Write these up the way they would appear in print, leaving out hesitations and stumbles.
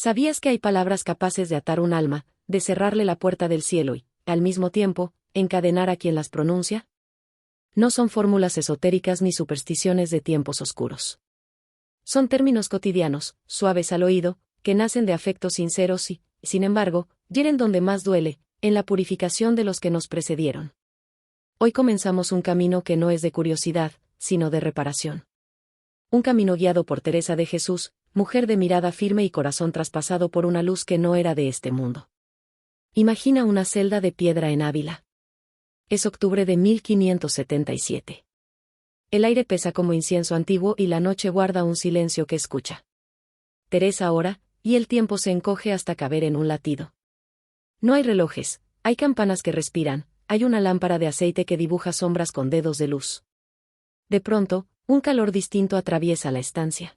¿Sabías que hay palabras capaces de atar un alma, de cerrarle la puerta del cielo y, al mismo tiempo, encadenar a quien las pronuncia? No son fórmulas esotéricas ni supersticiones de tiempos oscuros. Son términos cotidianos, suaves al oído, que nacen de afectos sinceros y, sin embargo, hieren donde más duele, en la purificación de los que nos precedieron. Hoy comenzamos un camino que no es de curiosidad, sino de reparación. Un camino guiado por Teresa de Jesús, mujer de mirada firme y corazón traspasado por una luz que no era de este mundo. Imagina una celda de piedra en Ávila. Es octubre de 1577. El aire pesa como incienso antiguo y la noche guarda un silencio que escucha. Teresa ora, y el tiempo se encoge hasta caber en un latido. No hay relojes, hay campanas que respiran, hay una lámpara de aceite que dibuja sombras con dedos de luz. De pronto, un calor distinto atraviesa la estancia.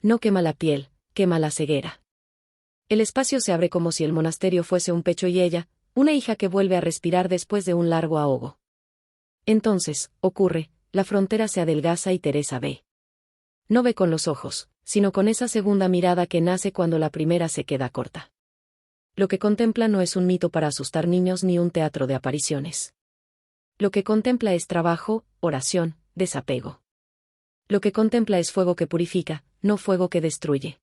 No quema la piel, quema la ceguera. El espacio se abre como si el monasterio fuese un pecho y ella, una hija que vuelve a respirar después de un largo ahogo. Entonces, ocurre, la frontera se adelgaza y Teresa ve. No ve con los ojos, sino con esa segunda mirada que nace cuando la primera se queda corta. Lo que contempla no es un mito para asustar niños ni un teatro de apariciones. Lo que contempla es trabajo, oración, desapego. Lo que contempla es fuego que purifica, no fuego que destruye.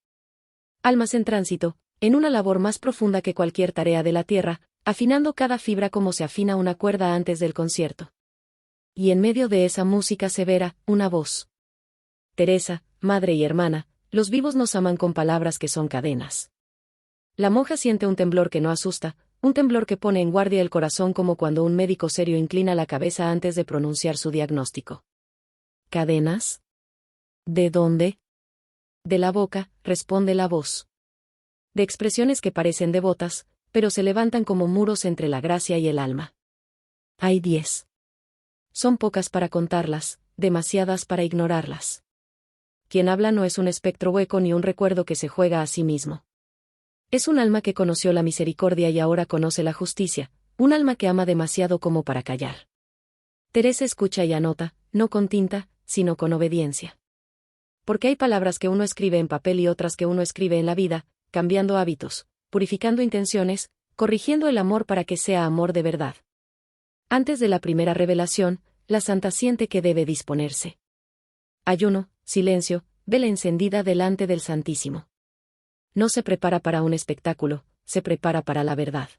Almas en tránsito, en una labor más profunda que cualquier tarea de la tierra, afinando cada fibra como se afina una cuerda antes del concierto. Y en medio de esa música severa, una voz. Teresa, madre y hermana, los vivos nos aman con palabras que son cadenas. La monja siente un temblor que no asusta, un temblor que pone en guardia el corazón como cuando un médico serio inclina la cabeza antes de pronunciar su diagnóstico. ¿Cadenas? ¿De dónde? De la boca, responde la voz. De expresiones que parecen devotas, pero se levantan como muros entre la gracia y el alma. Hay 10. Son pocas para contarlas, demasiadas para ignorarlas. Quien habla no es un espectro hueco ni un recuerdo que se juega a sí mismo. Es un alma que conoció la misericordia y ahora conoce la justicia, un alma que ama demasiado como para callar. Teresa escucha y anota, no con tinta, sino con obediencia. Porque hay palabras que uno escribe en papel y otras que uno escribe en la vida, cambiando hábitos, purificando intenciones, corrigiendo el amor para que sea amor de verdad. Antes de la primera revelación, la santa siente que debe disponerse. Ayuno, silencio, vela encendida delante del Santísimo. No se prepara para un espectáculo, se prepara para la verdad.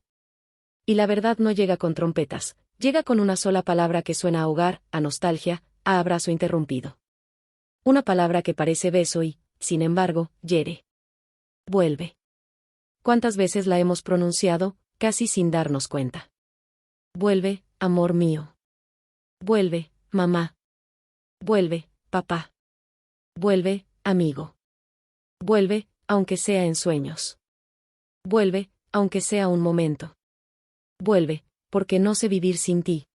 Y la verdad no llega con trompetas, llega con una sola palabra que suena a hogar, a nostalgia, a abrazo interrumpido. Una palabra que parece beso y, sin embargo, hiere. Vuelve. ¿Cuántas veces la hemos pronunciado, casi sin darnos cuenta? Vuelve, amor mío. Vuelve, mamá. Vuelve, papá. Vuelve, amigo. Vuelve, aunque sea en sueños. Vuelve, aunque sea un momento. Vuelve, porque no sé vivir sin ti.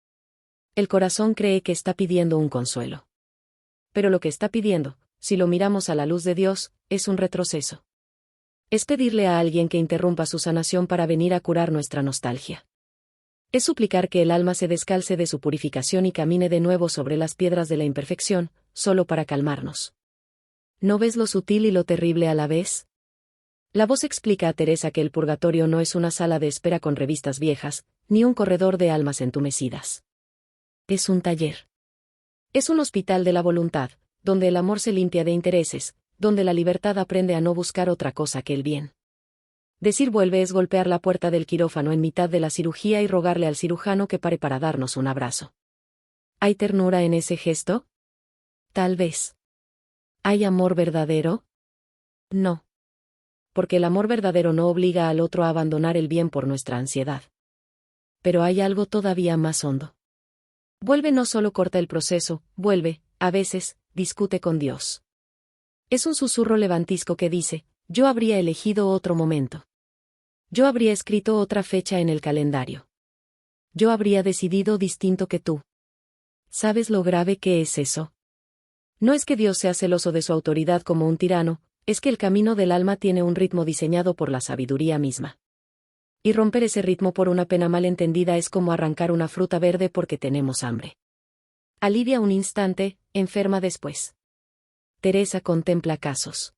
El corazón cree que está pidiendo un consuelo. Pero lo que está pidiendo, si lo miramos a la luz de Dios, es un retroceso. Es pedirle a alguien que interrumpa su sanación para venir a curar nuestra nostalgia. Es suplicar que el alma se descalce de su purificación y camine de nuevo sobre las piedras de la imperfección, solo para calmarnos. ¿No ves lo sutil y lo terrible a la vez? La voz explica a Teresa que el purgatorio no es una sala de espera con revistas viejas, ni un corredor de almas entumecidas. Es un taller. Es un hospital de la voluntad, donde el amor se limpia de intereses, donde la libertad aprende a no buscar otra cosa que el bien. Decir vuelve es golpear la puerta del quirófano en mitad de la cirugía y rogarle al cirujano que pare para darnos un abrazo. ¿Hay ternura en ese gesto? Tal vez. ¿Hay amor verdadero? No. Porque el amor verdadero no obliga al otro a abandonar el bien por nuestra ansiedad. Pero hay algo todavía más hondo. Vuelve no solo corta el proceso, vuelve, a veces, discute con Dios. Es un susurro levantisco que dice, yo habría elegido otro momento. Yo habría escrito otra fecha en el calendario. Yo habría decidido distinto que tú. ¿Sabes lo grave que es eso? No es que Dios sea celoso de su autoridad como un tirano, es que el camino del alma tiene un ritmo diseñado por la sabiduría misma. Y romper ese ritmo por una pena mal entendida es como arrancar una fruta verde porque tenemos hambre. Alivia un instante, enferma después. Teresa contempla casos.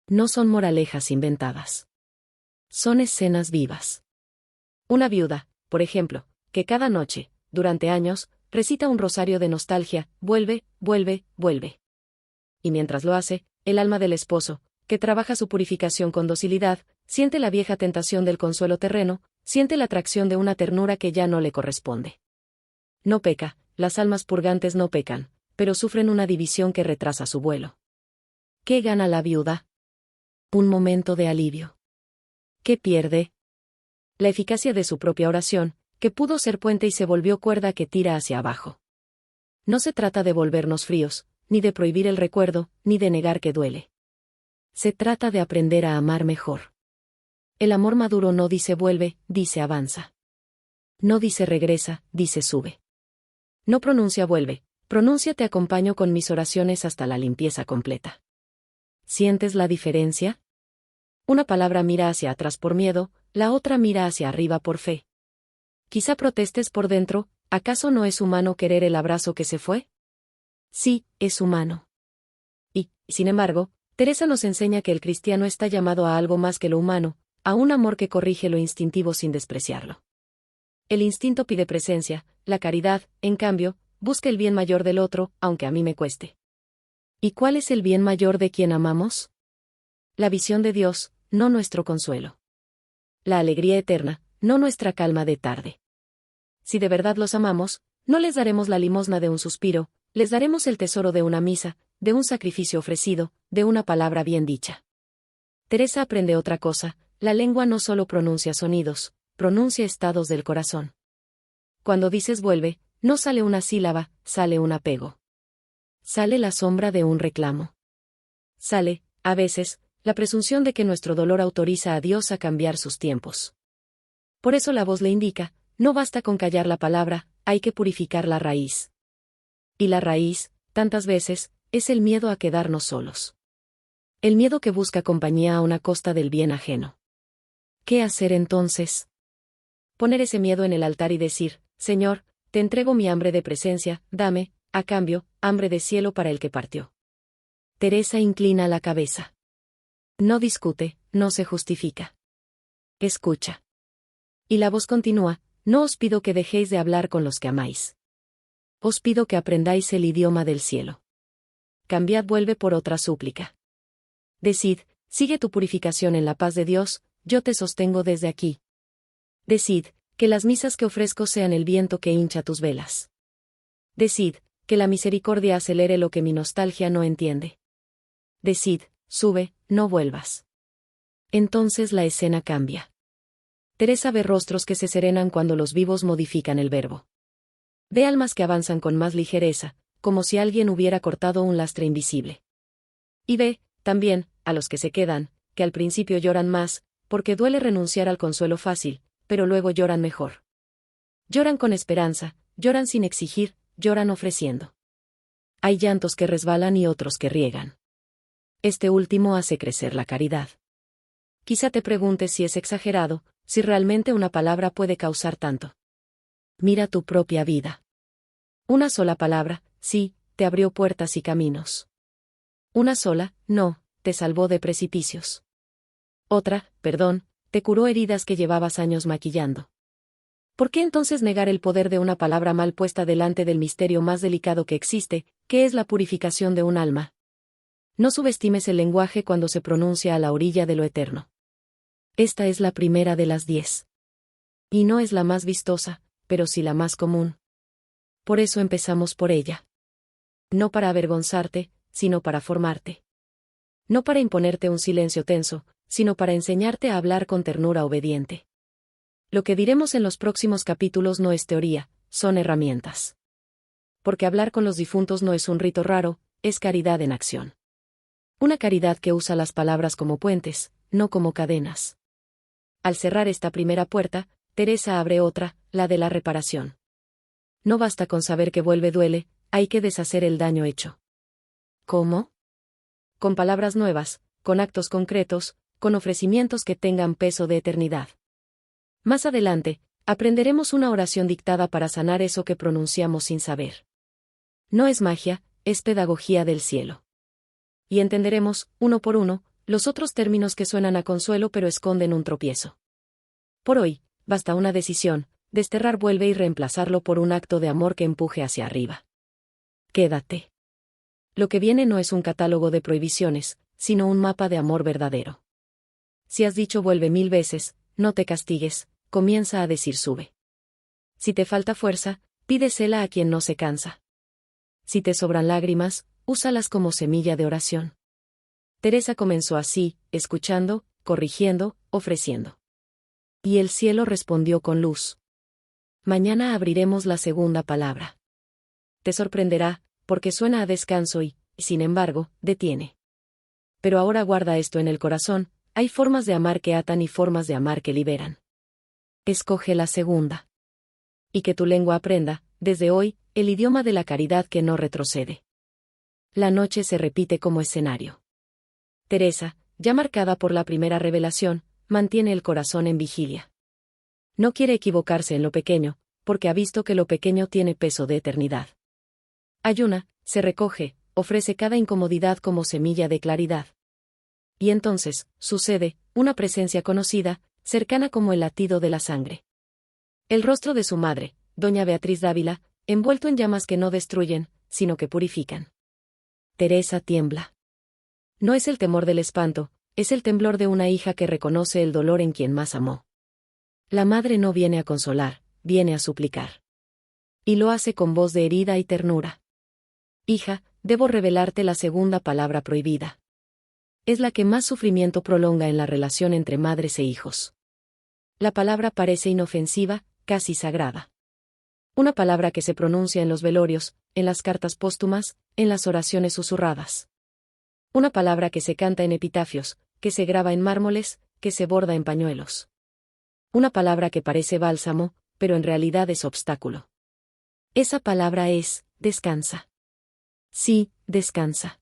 No son moralejas inventadas. Son escenas vivas. Una viuda, por ejemplo, que cada noche, durante años, recita un rosario de nostalgia, vuelve, vuelve, vuelve. Y mientras lo hace, el alma del esposo, que trabaja su purificación con docilidad, siente la vieja tentación del consuelo terreno, siente la atracción de una ternura que ya no le corresponde. No peca, las almas purgantes no pecan, pero sufren una división que retrasa su vuelo. ¿Qué gana la viuda? Un momento de alivio. ¿Qué pierde? La eficacia de su propia oración, que pudo ser puente y se volvió cuerda que tira hacia abajo. No se trata de volvernos fríos, ni de prohibir el recuerdo, ni de negar que duele. Se trata de aprender a amar mejor. El amor maduro no dice vuelve, dice avanza. No dice regresa, dice sube. No pronuncia vuelve, pronuncia te acompaño con mis oraciones hasta la limpieza completa. ¿Sientes la diferencia? Una palabra mira hacia atrás por miedo, la otra mira hacia arriba por fe. Quizá protestes por dentro, ¿acaso no es humano querer el abrazo que se fue? Sí, es humano. Y, sin embargo, Teresa nos enseña que el cristiano está llamado a algo más que lo humano, a un amor que corrige lo instintivo sin despreciarlo. El instinto pide presencia, la caridad, en cambio, busca el bien mayor del otro, aunque a mí me cueste. ¿Y cuál es el bien mayor de quien amamos? La visión de Dios, no nuestro consuelo. La alegría eterna, no nuestra calma de tarde. Si de verdad los amamos, no les daremos la limosna de un suspiro, les daremos el tesoro de una misa, de un sacrificio ofrecido, de una palabra bien dicha. Teresa aprende otra cosa, la lengua no solo pronuncia sonidos, pronuncia estados del corazón. Cuando dices vuelve, no sale una sílaba, sale un apego. Sale la sombra de un reclamo. Sale, a veces, la presunción de que nuestro dolor autoriza a Dios a cambiar sus tiempos. Por eso la voz le indica, no basta con callar la palabra, hay que purificar la raíz. Y la raíz, tantas veces, es el miedo a quedarnos solos. El miedo que busca compañía a una costa del bien ajeno. ¿Qué hacer entonces? Poner ese miedo en el altar y decir, Señor, te entrego mi hambre de presencia, dame, a cambio, hambre de cielo para el que partió. Teresa inclina la cabeza. No discute, no se justifica. Escucha. Y la voz continúa, no os pido que dejéis de hablar con los que amáis. Os pido que aprendáis el idioma del cielo. Cambiad vuelve por otra súplica. Decid, sigue tu purificación en la paz de Dios, yo te sostengo desde aquí. Decid, que las misas que ofrezco sean el viento que hincha tus velas. Decid, que la misericordia acelere lo que mi nostalgia no entiende. Decid, sube, no vuelvas. Entonces la escena cambia. Teresa ve rostros que se serenan cuando los vivos modifican el verbo. Ve almas que avanzan con más ligereza, como si alguien hubiera cortado un lastre invisible. Y ve, también, a los que se quedan, que al principio lloran más, porque duele renunciar al consuelo fácil, pero luego lloran mejor. Lloran con esperanza, lloran sin exigir, lloran ofreciendo. Hay llantos que resbalan y otros que riegan. Este último hace crecer la caridad. Quizá te preguntes si es exagerado, si realmente una palabra puede causar tanto. Mira tu propia vida. Una sola palabra, sí, te abrió puertas y caminos. Una sola, no, te salvó de precipicios. Otra, perdón, te curó heridas que llevabas años maquillando. ¿Por qué entonces negar el poder de una palabra mal puesta delante del misterio más delicado que existe, que es la purificación de un alma? No subestimes el lenguaje cuando se pronuncia a la orilla de lo eterno. Esta es la primera de las 10. Y no es la más vistosa, pero sí la más común. Por eso empezamos por ella. No para avergonzarte, sino para formarte. No para imponerte un silencio tenso, sino para enseñarte a hablar con ternura obediente. Lo que diremos en los próximos capítulos no es teoría, son herramientas. Porque hablar con los difuntos no es un rito raro, es caridad en acción. Una caridad que usa las palabras como puentes, no como cadenas. Al cerrar esta primera puerta, Teresa abre otra, la de la reparación. No basta con saber que vuelve duele, hay que deshacer el daño hecho. ¿Cómo? Con palabras nuevas, con actos concretos, con ofrecimientos que tengan peso de eternidad. Más adelante, aprenderemos una oración dictada para sanar eso que pronunciamos sin saber. No es magia, es pedagogía del cielo. Y entenderemos, uno por uno, los otros términos que suenan a consuelo pero esconden un tropiezo. Por hoy, basta una decisión, desterrar vuelve y reemplazarlo por un acto de amor que empuje hacia arriba. Quédate. Lo que viene no es un catálogo de prohibiciones, sino un mapa de amor verdadero. Si has dicho vuelve 1000 veces, no te castigues, comienza a decir sube. Si te falta fuerza, pídesela a quien no se cansa. Si te sobran lágrimas, úsalas como semilla de oración. Teresa comenzó así, escuchando, corrigiendo, ofreciendo. Y el cielo respondió con luz. Mañana abriremos la segunda palabra. Te sorprenderá, porque suena a descanso y, sin embargo, detiene. Pero ahora guarda esto en el corazón, hay formas de amar que atan y formas de amar que liberan. Escoge la segunda. Y que tu lengua aprenda, desde hoy, el idioma de la caridad que no retrocede. La noche se repite como escenario. Teresa, ya marcada por la primera revelación, mantiene el corazón en vigilia. No quiere equivocarse en lo pequeño, porque ha visto que lo pequeño tiene peso de eternidad. Ayuna, se recoge, ofrece cada incomodidad como semilla de claridad. Y entonces, sucede, una presencia conocida, cercana como el latido de la sangre. El rostro de su madre, doña Beatriz Dávila, envuelto en llamas que no destruyen, sino que purifican. Teresa tiembla. No es el temor del espanto, es el temblor de una hija que reconoce el dolor en quien más amó. La madre no viene a consolar, viene a suplicar. Y lo hace con voz de herida y ternura. Hija, debo revelarte la segunda palabra prohibida. Es la que más sufrimiento prolonga en la relación entre madres e hijos. La palabra parece inofensiva, casi sagrada. Una palabra que se pronuncia en los velorios, en las cartas póstumas, en las oraciones susurradas. Una palabra que se canta en epitafios, que se graba en mármoles, que se borda en pañuelos. Una palabra que parece bálsamo, pero en realidad es obstáculo. Esa palabra es, descansa. Sí, descansa.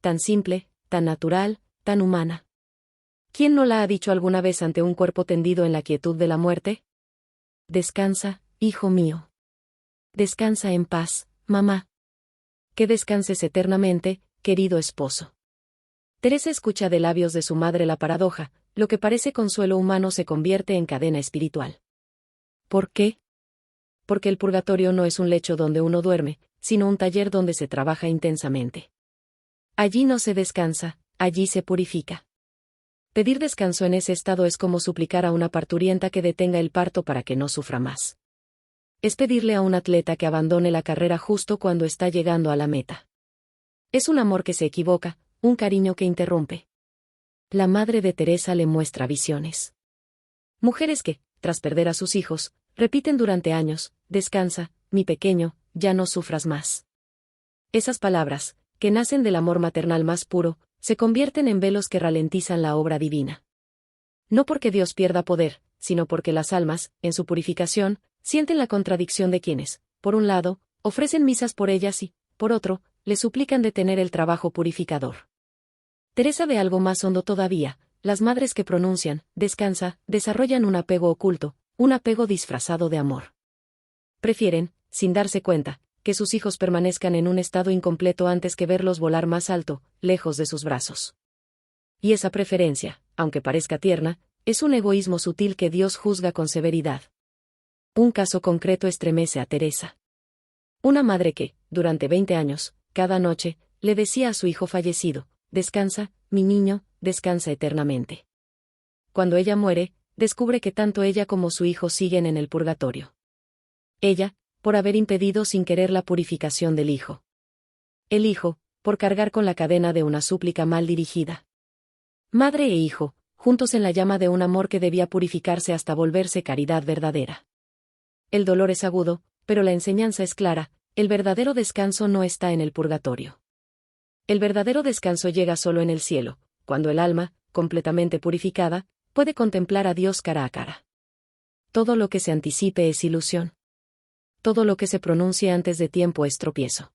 Tan simple, tan natural, tan humana. ¿Quién no la ha dicho alguna vez ante un cuerpo tendido en la quietud de la muerte? Descansa, hijo mío. Descansa en paz, mamá. Que descanses eternamente, querido esposo. Teresa escucha de labios de su madre la paradoja, lo que parece consuelo humano se convierte en cadena espiritual. ¿Por qué? Porque el purgatorio no es un lecho donde uno duerme, sino un taller donde se trabaja intensamente. Allí no se descansa, allí se purifica. Pedir descanso en ese estado es como suplicar a una parturienta que detenga el parto para que no sufra más. Es pedirle a un atleta que abandone la carrera justo cuando está llegando a la meta. Es un amor que se equivoca, un cariño que interrumpe. La madre de Teresa le muestra visiones. Mujeres que, tras perder a sus hijos, repiten durante años, descansa, mi pequeño, ya no sufras más. Esas palabras, que nacen del amor maternal más puro, se convierten en velos que ralentizan la obra divina. No porque Dios pierda poder, sino porque las almas, en su purificación, sienten la contradicción de quienes, por un lado, ofrecen misas por ellas y, por otro, le suplican detener el trabajo purificador. Teresa ve algo más hondo todavía, las madres que pronuncian, descansa, desarrollan un apego oculto, un apego disfrazado de amor. Prefieren, sin darse cuenta, que sus hijos permanezcan en un estado incompleto antes que verlos volar más alto, lejos de sus brazos. Y esa preferencia, aunque parezca tierna, es un egoísmo sutil que Dios juzga con severidad. Un caso concreto estremece a Teresa. Una madre que, durante 20 años, cada noche, le decía a su hijo fallecido, descansa, mi niño, descansa eternamente. Cuando ella muere, descubre que tanto ella como su hijo siguen en el purgatorio. Ella, por haber impedido sin querer la purificación del hijo. El hijo, por cargar con la cadena de una súplica mal dirigida. Madre e hijo, juntos en la llama de un amor que debía purificarse hasta volverse caridad verdadera. El dolor es agudo, pero la enseñanza es clara, el verdadero descanso no está en el purgatorio. El verdadero descanso llega solo en el cielo, cuando el alma, completamente purificada, puede contemplar a Dios cara a cara. Todo lo que se anticipe es ilusión. Todo lo que se pronuncie antes de tiempo es tropiezo.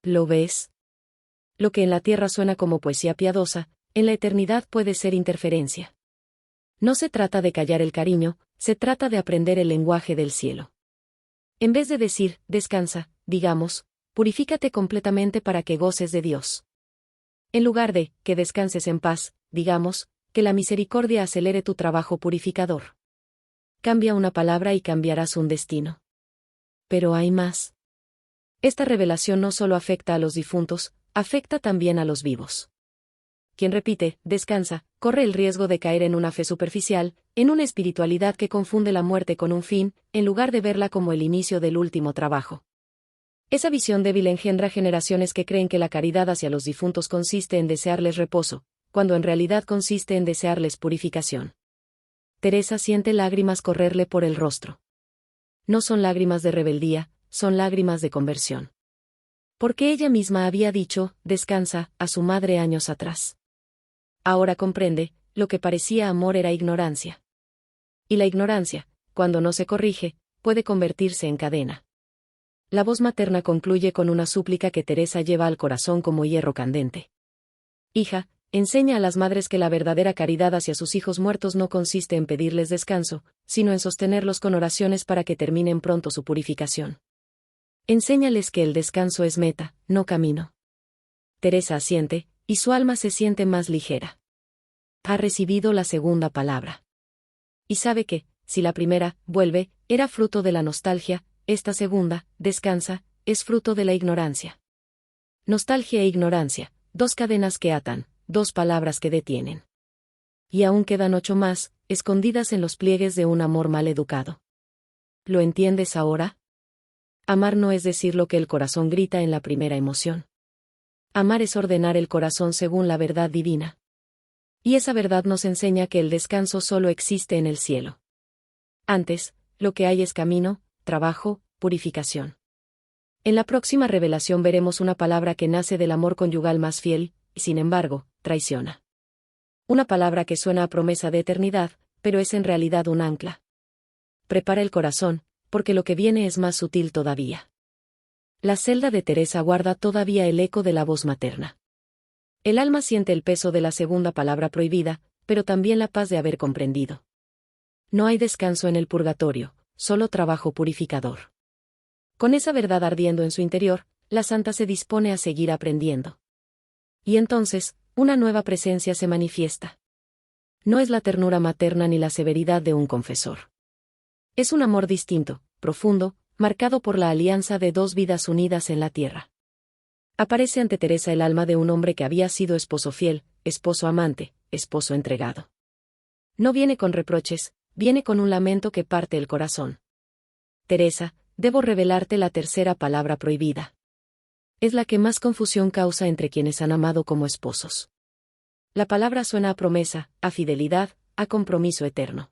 ¿Lo ves? Lo que en la tierra suena como poesía piadosa, en la eternidad puede ser interferencia. No se trata de callar el cariño, se trata de aprender el lenguaje del cielo. En vez de decir, descansa, digamos, purifícate completamente para que goces de Dios. En lugar de que descanses en paz, digamos, que la misericordia acelere tu trabajo purificador. Cambia una palabra y cambiarás un destino. Pero hay más. Esta revelación no solo afecta a los difuntos, afecta también a los vivos. Quien repite, descansa, corre el riesgo de caer en una fe superficial, en una espiritualidad que confunde la muerte con un fin, en lugar de verla como el inicio del último trabajo. Esa visión débil engendra generaciones que creen que la caridad hacia los difuntos consiste en desearles reposo, cuando en realidad consiste en desearles purificación. Teresa siente lágrimas correrle por el rostro. No son lágrimas de rebeldía, son lágrimas de conversión. Porque ella misma había dicho, descansa, a su madre años atrás. Ahora comprende, lo que parecía amor era ignorancia. Y la ignorancia, cuando no se corrige, puede convertirse en cadena. La voz materna concluye con una súplica que Teresa lleva al corazón como hierro candente. Hija, enseña a las madres que la verdadera caridad hacia sus hijos muertos no consiste en pedirles descanso, sino en sostenerlos con oraciones para que terminen pronto su purificación. Enséñales que el descanso es meta, no camino. Teresa asiente, y su alma se siente más ligera. Ha recibido la segunda palabra. Y sabe que, si la primera, vuelve, era fruto de la nostalgia, esta segunda, descansa, es fruto de la ignorancia. Nostalgia e ignorancia, dos cadenas que atan, dos palabras que detienen. Y aún quedan 8 más, escondidas en los pliegues de un amor mal educado. ¿Lo entiendes ahora? Amar no es decir lo que el corazón grita en la primera emoción. Amar es ordenar el corazón según la verdad divina. Y esa verdad nos enseña que el descanso solo existe en el cielo. Antes, lo que hay es camino, trabajo, purificación. En la próxima revelación veremos una palabra que nace del amor conyugal más fiel, y sin embargo, traiciona. Una palabra que suena a promesa de eternidad, pero es en realidad un ancla. Prepara el corazón, porque lo que viene es más sutil todavía. La celda de Teresa guarda todavía el eco de la voz materna. El alma siente el peso de la segunda palabra prohibida, pero también la paz de haber comprendido. No hay descanso en el purgatorio, solo trabajo purificador. Con esa verdad ardiendo en su interior, la santa se dispone a seguir aprendiendo. Y entonces, una nueva presencia se manifiesta. No es la ternura materna ni la severidad de un confesor. Es un amor distinto, profundo, marcado por la alianza de 2 vidas unidas en la tierra. Aparece ante Teresa el alma de un hombre que había sido esposo fiel, esposo amante, esposo entregado. No viene con reproches, viene con un lamento que parte el corazón. Teresa, debo revelarte la tercera palabra prohibida. Es la que más confusión causa entre quienes han amado como esposos. La palabra suena a promesa, a fidelidad, a compromiso eterno.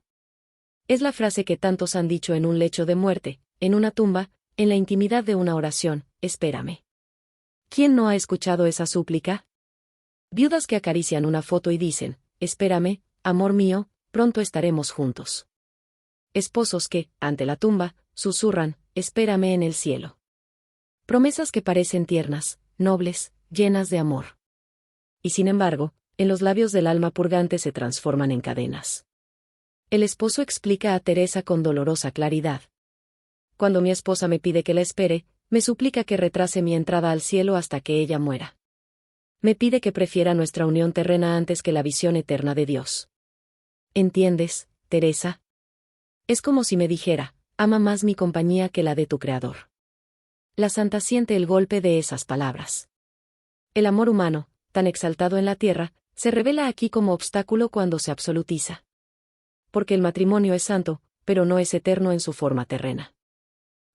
Es la frase que tantos han dicho en un lecho de muerte, en una tumba, en la intimidad de una oración, espérame. ¿Quién no ha escuchado esa súplica? Viudas que acarician una foto y dicen, espérame, amor mío, pronto estaremos juntos. Esposos que, ante la tumba, susurran, espérame en el cielo. Promesas que parecen tiernas, nobles, llenas de amor. Y sin embargo, en los labios del alma purgante se transforman en cadenas. El esposo explica a Teresa con dolorosa claridad. Cuando mi esposa me pide que la espere, me suplica que retrase mi entrada al cielo hasta que ella muera. Me pide que prefiera nuestra unión terrena antes que la visión eterna de Dios. ¿Entiendes, Teresa? Es como si me dijera, ama más mi compañía que la de tu Creador. La santa siente el golpe de esas palabras. El amor humano, tan exaltado en la tierra, se revela aquí como obstáculo cuando se absolutiza. Porque el matrimonio es santo, pero no es eterno en su forma terrena.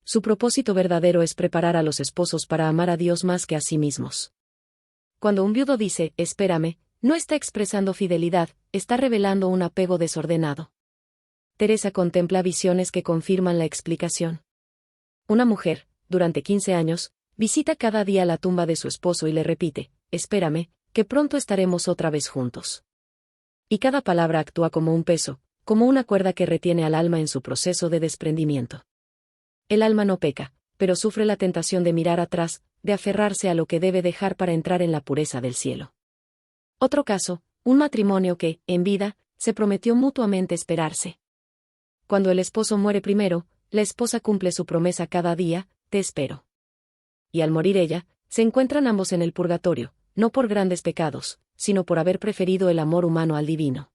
Su propósito verdadero es preparar a los esposos para amar a Dios más que a sí mismos. Cuando un viudo dice, espérame, no está expresando fidelidad, está revelando un apego desordenado. Teresa contempla visiones que confirman la explicación. Una mujer, durante 15 años, visita cada día la tumba de su esposo y le repite, espérame, que pronto estaremos otra vez juntos. Y cada palabra actúa como un peso, como una cuerda que retiene al alma en su proceso de desprendimiento. El alma no peca, pero sufre la tentación de mirar atrás, de aferrarse a lo que debe dejar para entrar en la pureza del cielo. Otro caso, un matrimonio que, en vida, se prometió mutuamente esperarse. Cuando el esposo muere primero, la esposa cumple su promesa cada día, te espero. Y al morir ella, se encuentran ambos en el purgatorio, no por grandes pecados, sino por haber preferido el amor humano al divino.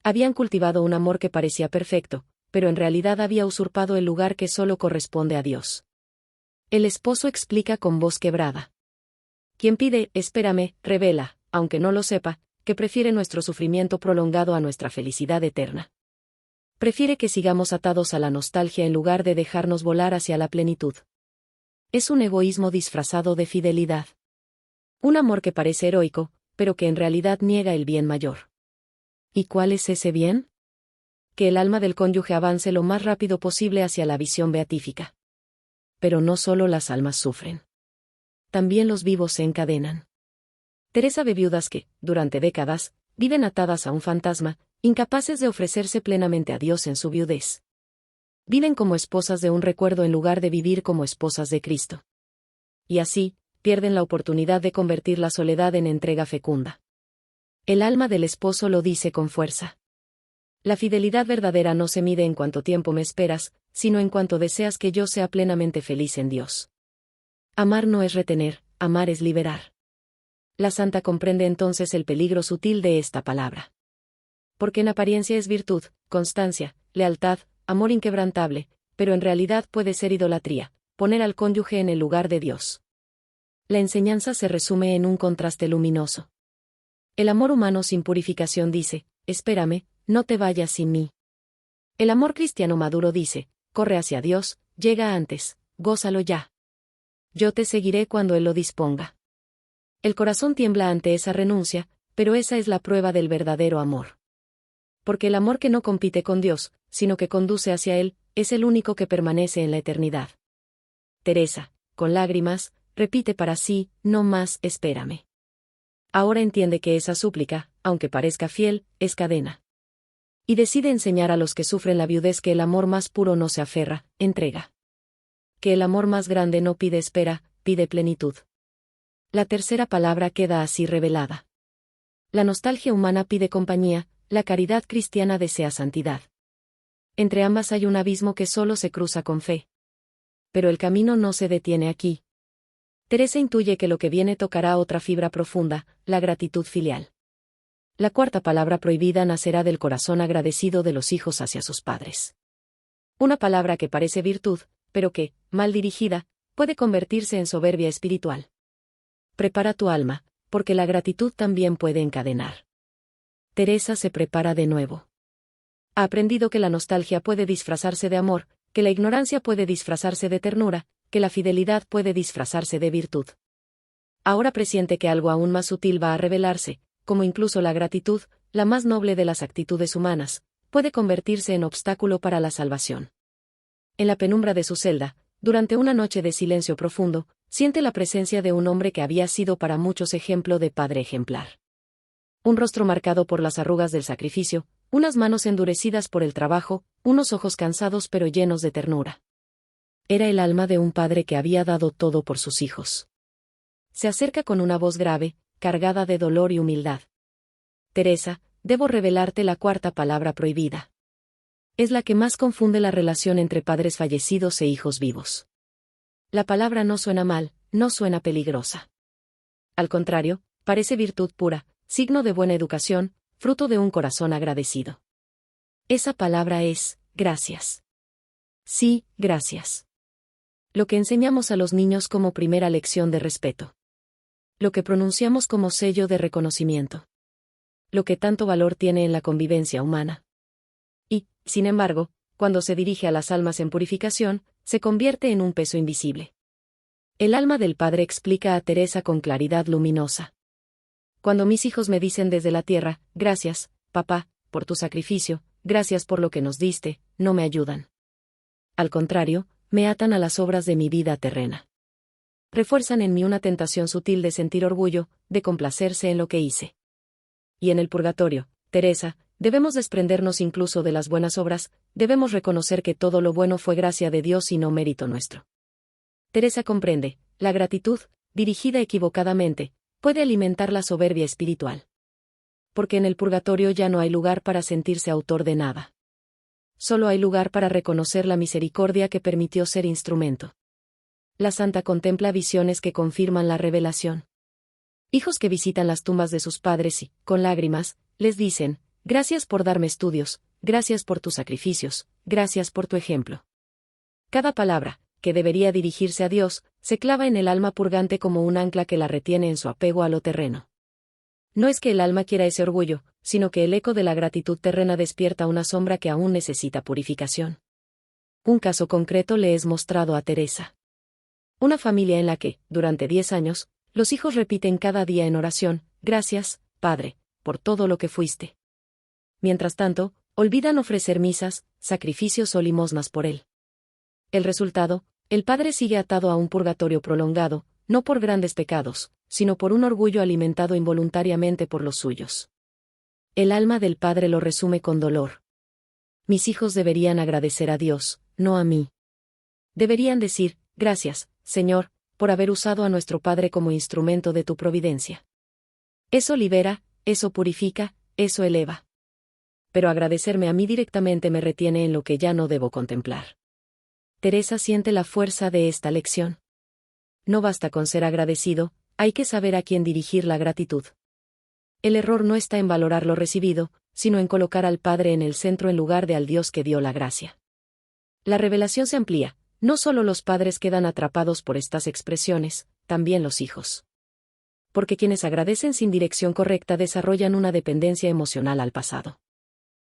Habían cultivado un amor que parecía perfecto, pero en realidad había usurpado el lugar que solo corresponde a Dios. El esposo explica con voz quebrada. Quien pide, espérame, revela, aunque no lo sepa, que prefiere nuestro sufrimiento prolongado a nuestra felicidad eterna. Prefiere que sigamos atados a la nostalgia en lugar de dejarnos volar hacia la plenitud. Es un egoísmo disfrazado de fidelidad. Un amor que parece heroico, pero que en realidad niega el bien mayor. ¿Y cuál es ese bien? Que el alma del cónyuge avance lo más rápido posible hacia la visión beatífica. Pero no solo las almas sufren. También los vivos se encadenan. Teresa ve viudas que, durante décadas, viven atadas a un fantasma, incapaces de ofrecerse plenamente a Dios en su viudez. Viven como esposas de un recuerdo en lugar de vivir como esposas de Cristo. Y así, pierden la oportunidad de convertir la soledad en entrega fecunda. El alma del esposo lo dice con fuerza. La fidelidad verdadera no se mide en cuánto tiempo me esperas, sino en cuanto deseas que yo sea plenamente feliz en Dios. Amar no es retener, amar es liberar. La santa comprende entonces el peligro sutil de esta palabra. Porque en apariencia es virtud, constancia, lealtad, amor inquebrantable, pero en realidad puede ser idolatría, poner al cónyuge en el lugar de Dios. La enseñanza se resume en un contraste luminoso. El amor humano sin purificación dice, espérame, no te vayas sin mí. El amor cristiano maduro dice, corre hacia Dios, llega antes, gózalo ya. Yo te seguiré cuando Él lo disponga. El corazón tiembla ante esa renuncia, pero esa es la prueba del verdadero amor. Porque el amor que no compite con Dios, sino que conduce hacia Él, es el único que permanece en la eternidad. Teresa, con lágrimas, repite para sí, no más, espérame. Ahora entiende que esa súplica, aunque parezca fiel, es cadena. Y decide enseñar a los que sufren la viudez que el amor más puro no se aferra, entrega. Que el amor más grande no pide espera, pide plenitud. La tercera palabra queda así revelada. La nostalgia humana pide compañía, la caridad cristiana desea santidad. Entre ambas hay un abismo que solo se cruza con fe. Pero el camino no se detiene aquí. Teresa intuye que lo que viene tocará otra fibra profunda, la gratitud filial. La cuarta palabra prohibida nacerá del corazón agradecido de los hijos hacia sus padres. Una palabra que parece virtud, pero que, mal dirigida, puede convertirse en soberbia espiritual. Prepara tu alma, porque la gratitud también puede encadenar. Teresa se prepara de nuevo. Ha aprendido que la nostalgia puede disfrazarse de amor, que la ignorancia puede disfrazarse de ternura, que la fidelidad puede disfrazarse de virtud. Ahora presiente que algo aún más sutil va a revelarse, como incluso la gratitud, la más noble de las actitudes humanas, puede convertirse en obstáculo para la salvación. En la penumbra de su celda, durante una noche de silencio profundo, siente la presencia de un hombre que había sido para muchos ejemplo de padre ejemplar. Un rostro marcado por las arrugas del sacrificio, unas manos endurecidas por el trabajo, unos ojos cansados pero llenos de ternura. Era el alma de un padre que había dado todo por sus hijos. Se acerca con una voz grave, cargada de dolor y humildad. Teresa, debo revelarte la cuarta palabra prohibida. Es la que más confunde la relación entre padres fallecidos e hijos vivos. La palabra no suena mal, no suena peligrosa. Al contrario, parece virtud pura, signo de buena educación, fruto de un corazón agradecido. Esa palabra es, gracias. Sí, gracias. Lo que enseñamos a los niños como primera lección de respeto. Lo que pronunciamos como sello de reconocimiento. Lo que tanto valor tiene en la convivencia humana. Y, sin embargo, cuando se dirige a las almas en purificación, se convierte en un peso invisible. El alma del Padre explica a Teresa con claridad luminosa. Cuando mis hijos me dicen desde la tierra, gracias, papá, por tu sacrificio, gracias por lo que nos diste, no me ayudan. Al contrario, me atan a las obras de mi vida terrena. Refuerzan en mí una tentación sutil de sentir orgullo, de complacerse en lo que hice. Y en el purgatorio, Teresa, debemos desprendernos incluso de las buenas obras, debemos reconocer que todo lo bueno fue gracia de Dios y no mérito nuestro. Teresa comprende, la gratitud, dirigida equivocadamente, puede alimentar la soberbia espiritual. Porque en el purgatorio ya no hay lugar para sentirse autor de nada. Solo hay lugar para reconocer la misericordia que permitió ser instrumento. La santa contempla visiones que confirman la revelación. Hijos que visitan las tumbas de sus padres y, con lágrimas, les dicen, gracias por darme estudios, gracias por tus sacrificios, gracias por tu ejemplo. Cada palabra, que debería dirigirse a Dios, se clava en el alma purgante como un ancla que la retiene en su apego a lo terreno. No es que el alma quiera ese orgullo, sino que el eco de la gratitud terrena despierta una sombra que aún necesita purificación. Un caso concreto le es mostrado a Teresa. Una familia en la que, durante 10 años, los hijos repiten cada día en oración, gracias, Padre, por todo lo que fuiste. Mientras tanto, olvidan ofrecer misas, sacrificios o limosnas por él. El resultado, el padre sigue atado a un purgatorio prolongado, no por grandes pecados, sino por un orgullo alimentado involuntariamente por los suyos. El alma del padre lo resume con dolor. Mis hijos deberían agradecer a Dios, no a mí. Deberían decir, gracias, Señor, por haber usado a nuestro Padre como instrumento de tu providencia. Eso libera, eso purifica, eso eleva. Pero agradecerme a mí directamente me retiene en lo que ya no debo contemplar. Teresa siente la fuerza de esta lección. No basta con ser agradecido, hay que saber a quién dirigir la gratitud. El error no está en valorar lo recibido, sino en colocar al Padre en el centro en lugar de al Dios que dio la gracia. La revelación se amplía, no solo los padres quedan atrapados por estas expresiones, también los hijos. Porque quienes agradecen sin dirección correcta desarrollan una dependencia emocional al pasado.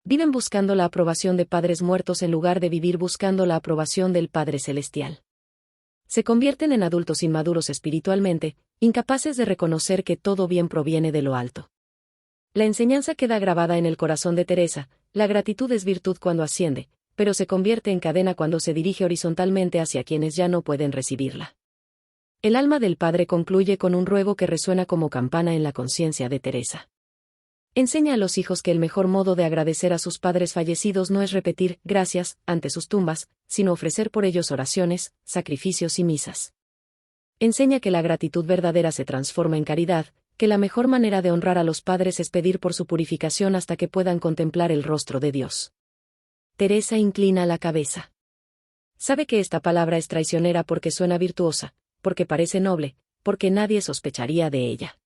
Viven buscando la aprobación de padres muertos en lugar de vivir buscando la aprobación del Padre Celestial. Se convierten en adultos inmaduros espiritualmente, incapaces de reconocer que todo bien proviene de lo alto. La enseñanza queda grabada en el corazón de Teresa, la gratitud es virtud cuando asciende, pero se convierte en cadena cuando se dirige horizontalmente hacia quienes ya no pueden recibirla. El alma del Padre concluye con un ruego que resuena como campana en la conciencia de Teresa. Enseña a los hijos que el mejor modo de agradecer a sus padres fallecidos no es repetir gracias ante sus tumbas, sino ofrecer por ellos oraciones, sacrificios y misas. Enseña que la gratitud verdadera se transforma en caridad, que la mejor manera de honrar a los padres es pedir por su purificación hasta que puedan contemplar el rostro de Dios. Teresa inclina la cabeza. Sabe que esta palabra es traicionera porque suena virtuosa, porque parece noble, porque nadie sospecharía de ella.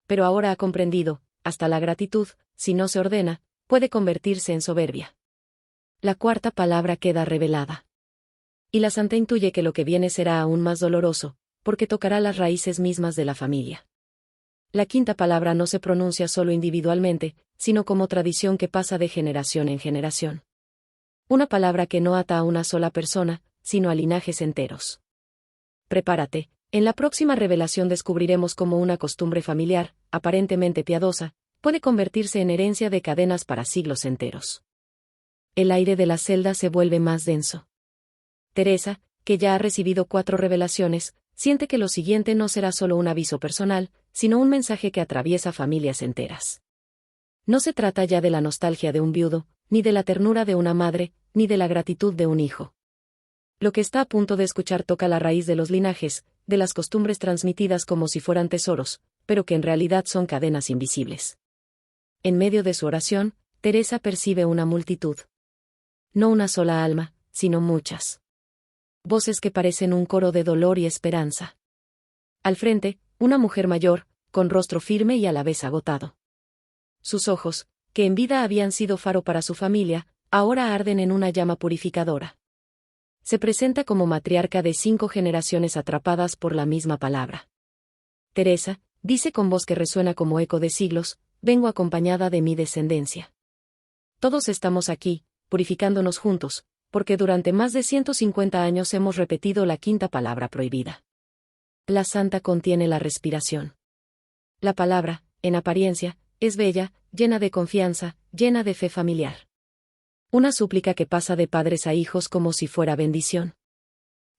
Pero ahora ha comprendido, hasta la gratitud, si no se ordena, puede convertirse en soberbia. La cuarta palabra queda revelada. Y la santa intuye que lo que viene será aún más doloroso, porque tocará las raíces mismas de la familia. La quinta palabra no se pronuncia solo individualmente, sino como tradición que pasa de generación en generación. Una palabra que no ata a una sola persona, sino a linajes enteros. Prepárate, en la próxima revelación descubriremos cómo una costumbre familiar, aparentemente piadosa, puede convertirse en herencia de cadenas para siglos enteros. El aire de la celda se vuelve más denso. Teresa, que ya ha recibido 4 revelaciones, siente que lo siguiente no será solo un aviso personal, sino un mensaje que atraviesa familias enteras. No se trata ya de la nostalgia de un viudo, ni de la ternura de una madre, ni de la gratitud de un hijo. Lo que está a punto de escuchar toca la raíz de los linajes, de las costumbres transmitidas como si fueran tesoros, pero que en realidad son cadenas invisibles. En medio de su oración, Teresa percibe una multitud. No una sola alma, sino muchas. Voces que parecen un coro de dolor y esperanza. Al frente, una mujer mayor, con rostro firme y a la vez agotado. Sus ojos, que en vida habían sido faro para su familia, ahora arden en una llama purificadora. Se presenta como matriarca de 5 generaciones atrapadas por la misma palabra. Teresa, dice con voz que resuena como eco de siglos, vengo acompañada de mi descendencia. Todos estamos aquí, purificándonos juntos, porque durante más de 150 años hemos repetido la quinta palabra prohibida. La santa contiene la respiración. La palabra, en apariencia, es bella, llena de confianza, llena de fe familiar. Una súplica que pasa de padres a hijos como si fuera bendición.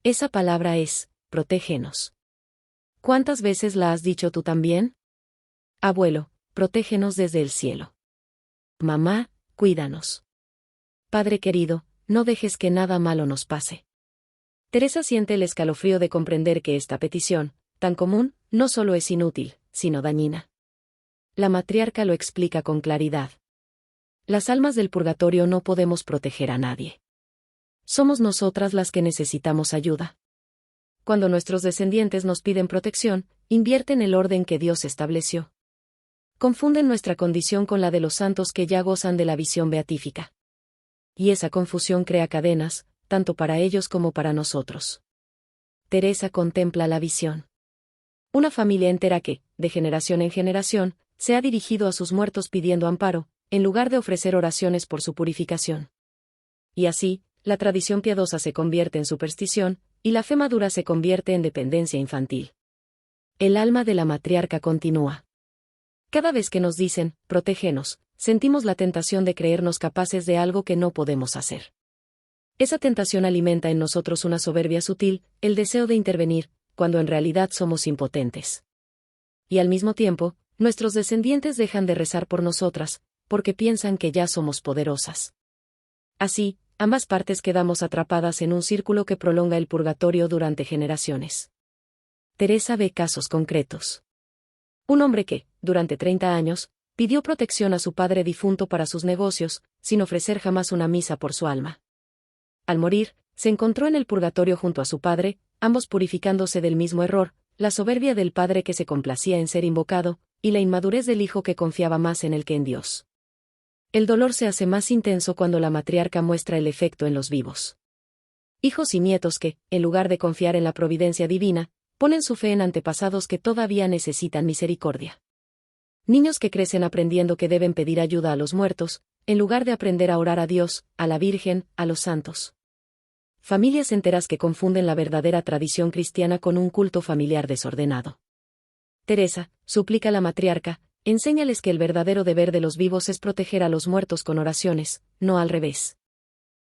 Esa palabra es, protégenos. ¿Cuántas veces la has dicho tú también? Abuelo, protégenos desde el cielo. Mamá, cuídanos. Padre querido, no dejes que nada malo nos pase. Teresa siente el escalofrío de comprender que esta petición, tan común, no solo es inútil, sino dañina. La matriarca lo explica con claridad. Las almas del purgatorio no podemos proteger a nadie. Somos nosotras las que necesitamos ayuda. Cuando nuestros descendientes nos piden protección, Invierten el orden que Dios estableció. Confunden nuestra condición con la de los santos que ya gozan de la visión beatífica. Y esa confusión crea cadenas, tanto para ellos como para nosotros. Teresa contempla la visión. Una familia entera que, de generación en generación, se ha dirigido a sus muertos pidiendo amparo, en lugar de ofrecer oraciones por su purificación. Y así, la tradición piadosa se convierte en superstición, y la fe madura se convierte en dependencia infantil. El alma de la matriarca continúa. Cada vez que nos dicen, protégenos, sentimos la tentación de creernos capaces de algo que no podemos hacer. Esa tentación alimenta en nosotros una soberbia sutil, el deseo de intervenir, cuando en realidad somos impotentes. Y al mismo tiempo, nuestros descendientes dejan de rezar por nosotras, porque piensan que ya somos poderosas. Así, ambas partes quedamos atrapadas en un círculo que prolonga el purgatorio durante generaciones. Teresa ve casos concretos. Un hombre que, durante 30 años, pidió protección a su padre difunto para sus negocios, sin ofrecer jamás una misa por su alma. Al morir, se encontró en el purgatorio junto a su padre, ambos purificándose del mismo error, la soberbia del padre que se complacía en ser invocado, y la inmadurez del hijo que confiaba más en él que en Dios. El dolor se hace más intenso cuando la matriarca muestra el efecto en los vivos. Hijos y nietos que, en lugar de confiar en la providencia divina, ponen su fe en antepasados que todavía necesitan misericordia. Niños que crecen aprendiendo que deben pedir ayuda a los muertos, en lugar de aprender a orar a Dios, a la Virgen, a los santos. Familias enteras que confunden la verdadera tradición cristiana con un culto familiar desordenado. Teresa, suplica a la matriarca, enséñales que el verdadero deber de los vivos es proteger a los muertos con oraciones, no al revés.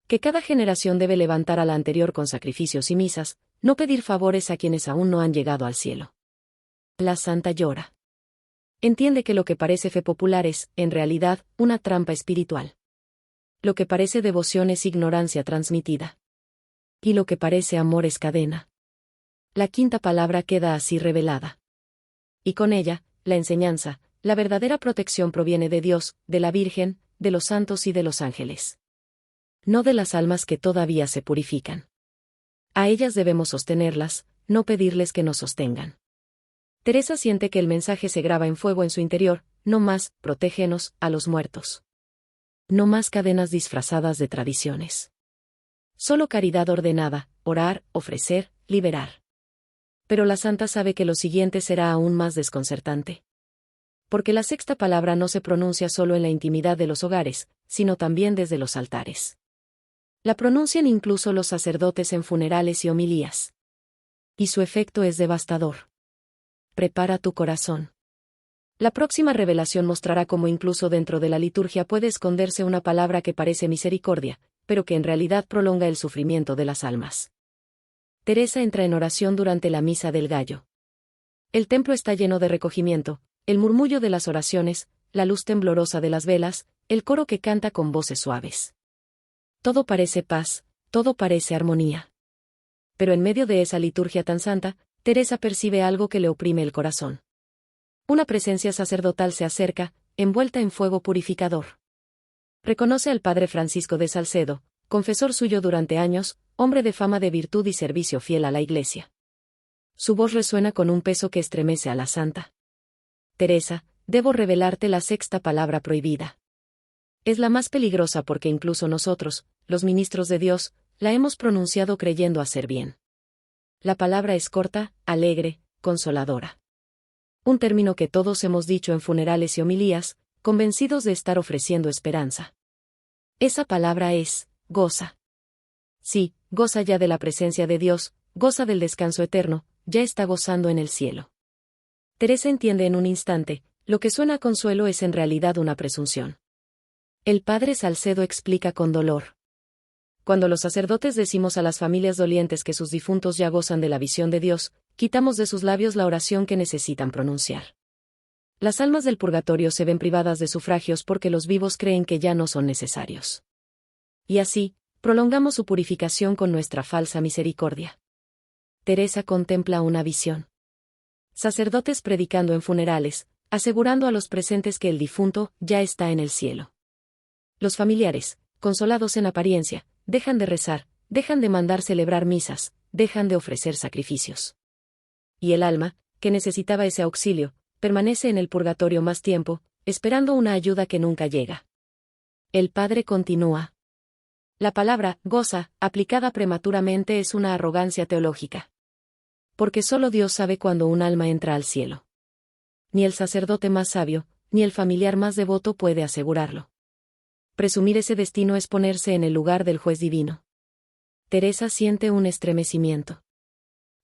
Que cada generación debe levantar a la anterior con sacrificios y misas, no pedir favores a quienes aún no han llegado al cielo. La santa llora. Entiende que lo que parece fe popular es, en realidad, una trampa espiritual. Lo que parece devoción es ignorancia transmitida. Y lo que parece amor es cadena. La quinta palabra queda así revelada. Y con ella, la enseñanza, la verdadera protección proviene de Dios, de la Virgen, de los santos y de los ángeles. No de las almas que todavía se purifican. A ellas debemos sostenerlas, no pedirles que nos sostengan. Teresa siente que el mensaje se graba en fuego en su interior, no más, protégenos, a los muertos. No más cadenas disfrazadas de tradiciones. Solo caridad ordenada, orar, ofrecer, liberar. Pero la santa sabe que lo siguiente será aún más desconcertante. Porque la sexta palabra no se pronuncia solo en la intimidad de los hogares, sino también desde los altares. La pronuncian incluso los sacerdotes en funerales y homilías. Y su efecto es devastador. Prepara tu corazón. La próxima revelación mostrará cómo incluso dentro de la liturgia puede esconderse una palabra que parece misericordia, pero que en realidad prolonga el sufrimiento de las almas. Teresa entra en oración durante la misa del gallo. El templo está lleno de recogimiento, el murmullo de las oraciones, la luz temblorosa de las velas, el coro que canta con voces suaves. Todo parece paz, todo parece armonía. Pero en medio de esa liturgia tan santa, Teresa percibe algo que le oprime el corazón. Una presencia sacerdotal se acerca, envuelta en fuego purificador. Reconoce al padre Francisco de Salcedo, confesor suyo durante años, hombre de fama de virtud y servicio fiel a la Iglesia. Su voz resuena con un peso que estremece a la santa. Teresa, debo revelarte la sexta palabra prohibida. Es la más peligrosa porque incluso nosotros, los ministros de Dios, la hemos pronunciado creyendo hacer bien. La palabra es corta, alegre, consoladora. Un término que todos hemos dicho en funerales y homilías, convencidos de estar ofreciendo esperanza. Esa palabra es, goza. Sí, goza ya de la presencia de Dios, goza del descanso eterno, ya está gozando en el cielo. Teresa entiende en un instante, lo que suena a consuelo es en realidad una presunción. El padre Salcedo explica con dolor. Cuando los sacerdotes decimos a las familias dolientes que sus difuntos ya gozan de la visión de Dios, quitamos de sus labios la oración que necesitan pronunciar. Las almas del purgatorio se ven privadas de sufragios porque los vivos creen que ya no son necesarios. Y así, prolongamos su purificación con nuestra falsa misericordia. Teresa contempla una visión. Sacerdotes predicando en funerales, asegurando a los presentes que el difunto ya está en el cielo. Los familiares, consolados en apariencia, dejan de rezar, dejan de mandar celebrar misas, dejan de ofrecer sacrificios. Y el alma, que necesitaba ese auxilio, permanece en el purgatorio más tiempo, esperando una ayuda que nunca llega. El padre continúa. La palabra goza, aplicada prematuramente, es una arrogancia teológica. Porque solo Dios sabe cuándo un alma entra al cielo. Ni el sacerdote más sabio, ni el familiar más devoto puede asegurarlo. Presumir ese destino es ponerse en el lugar del juez divino. Teresa siente un estremecimiento.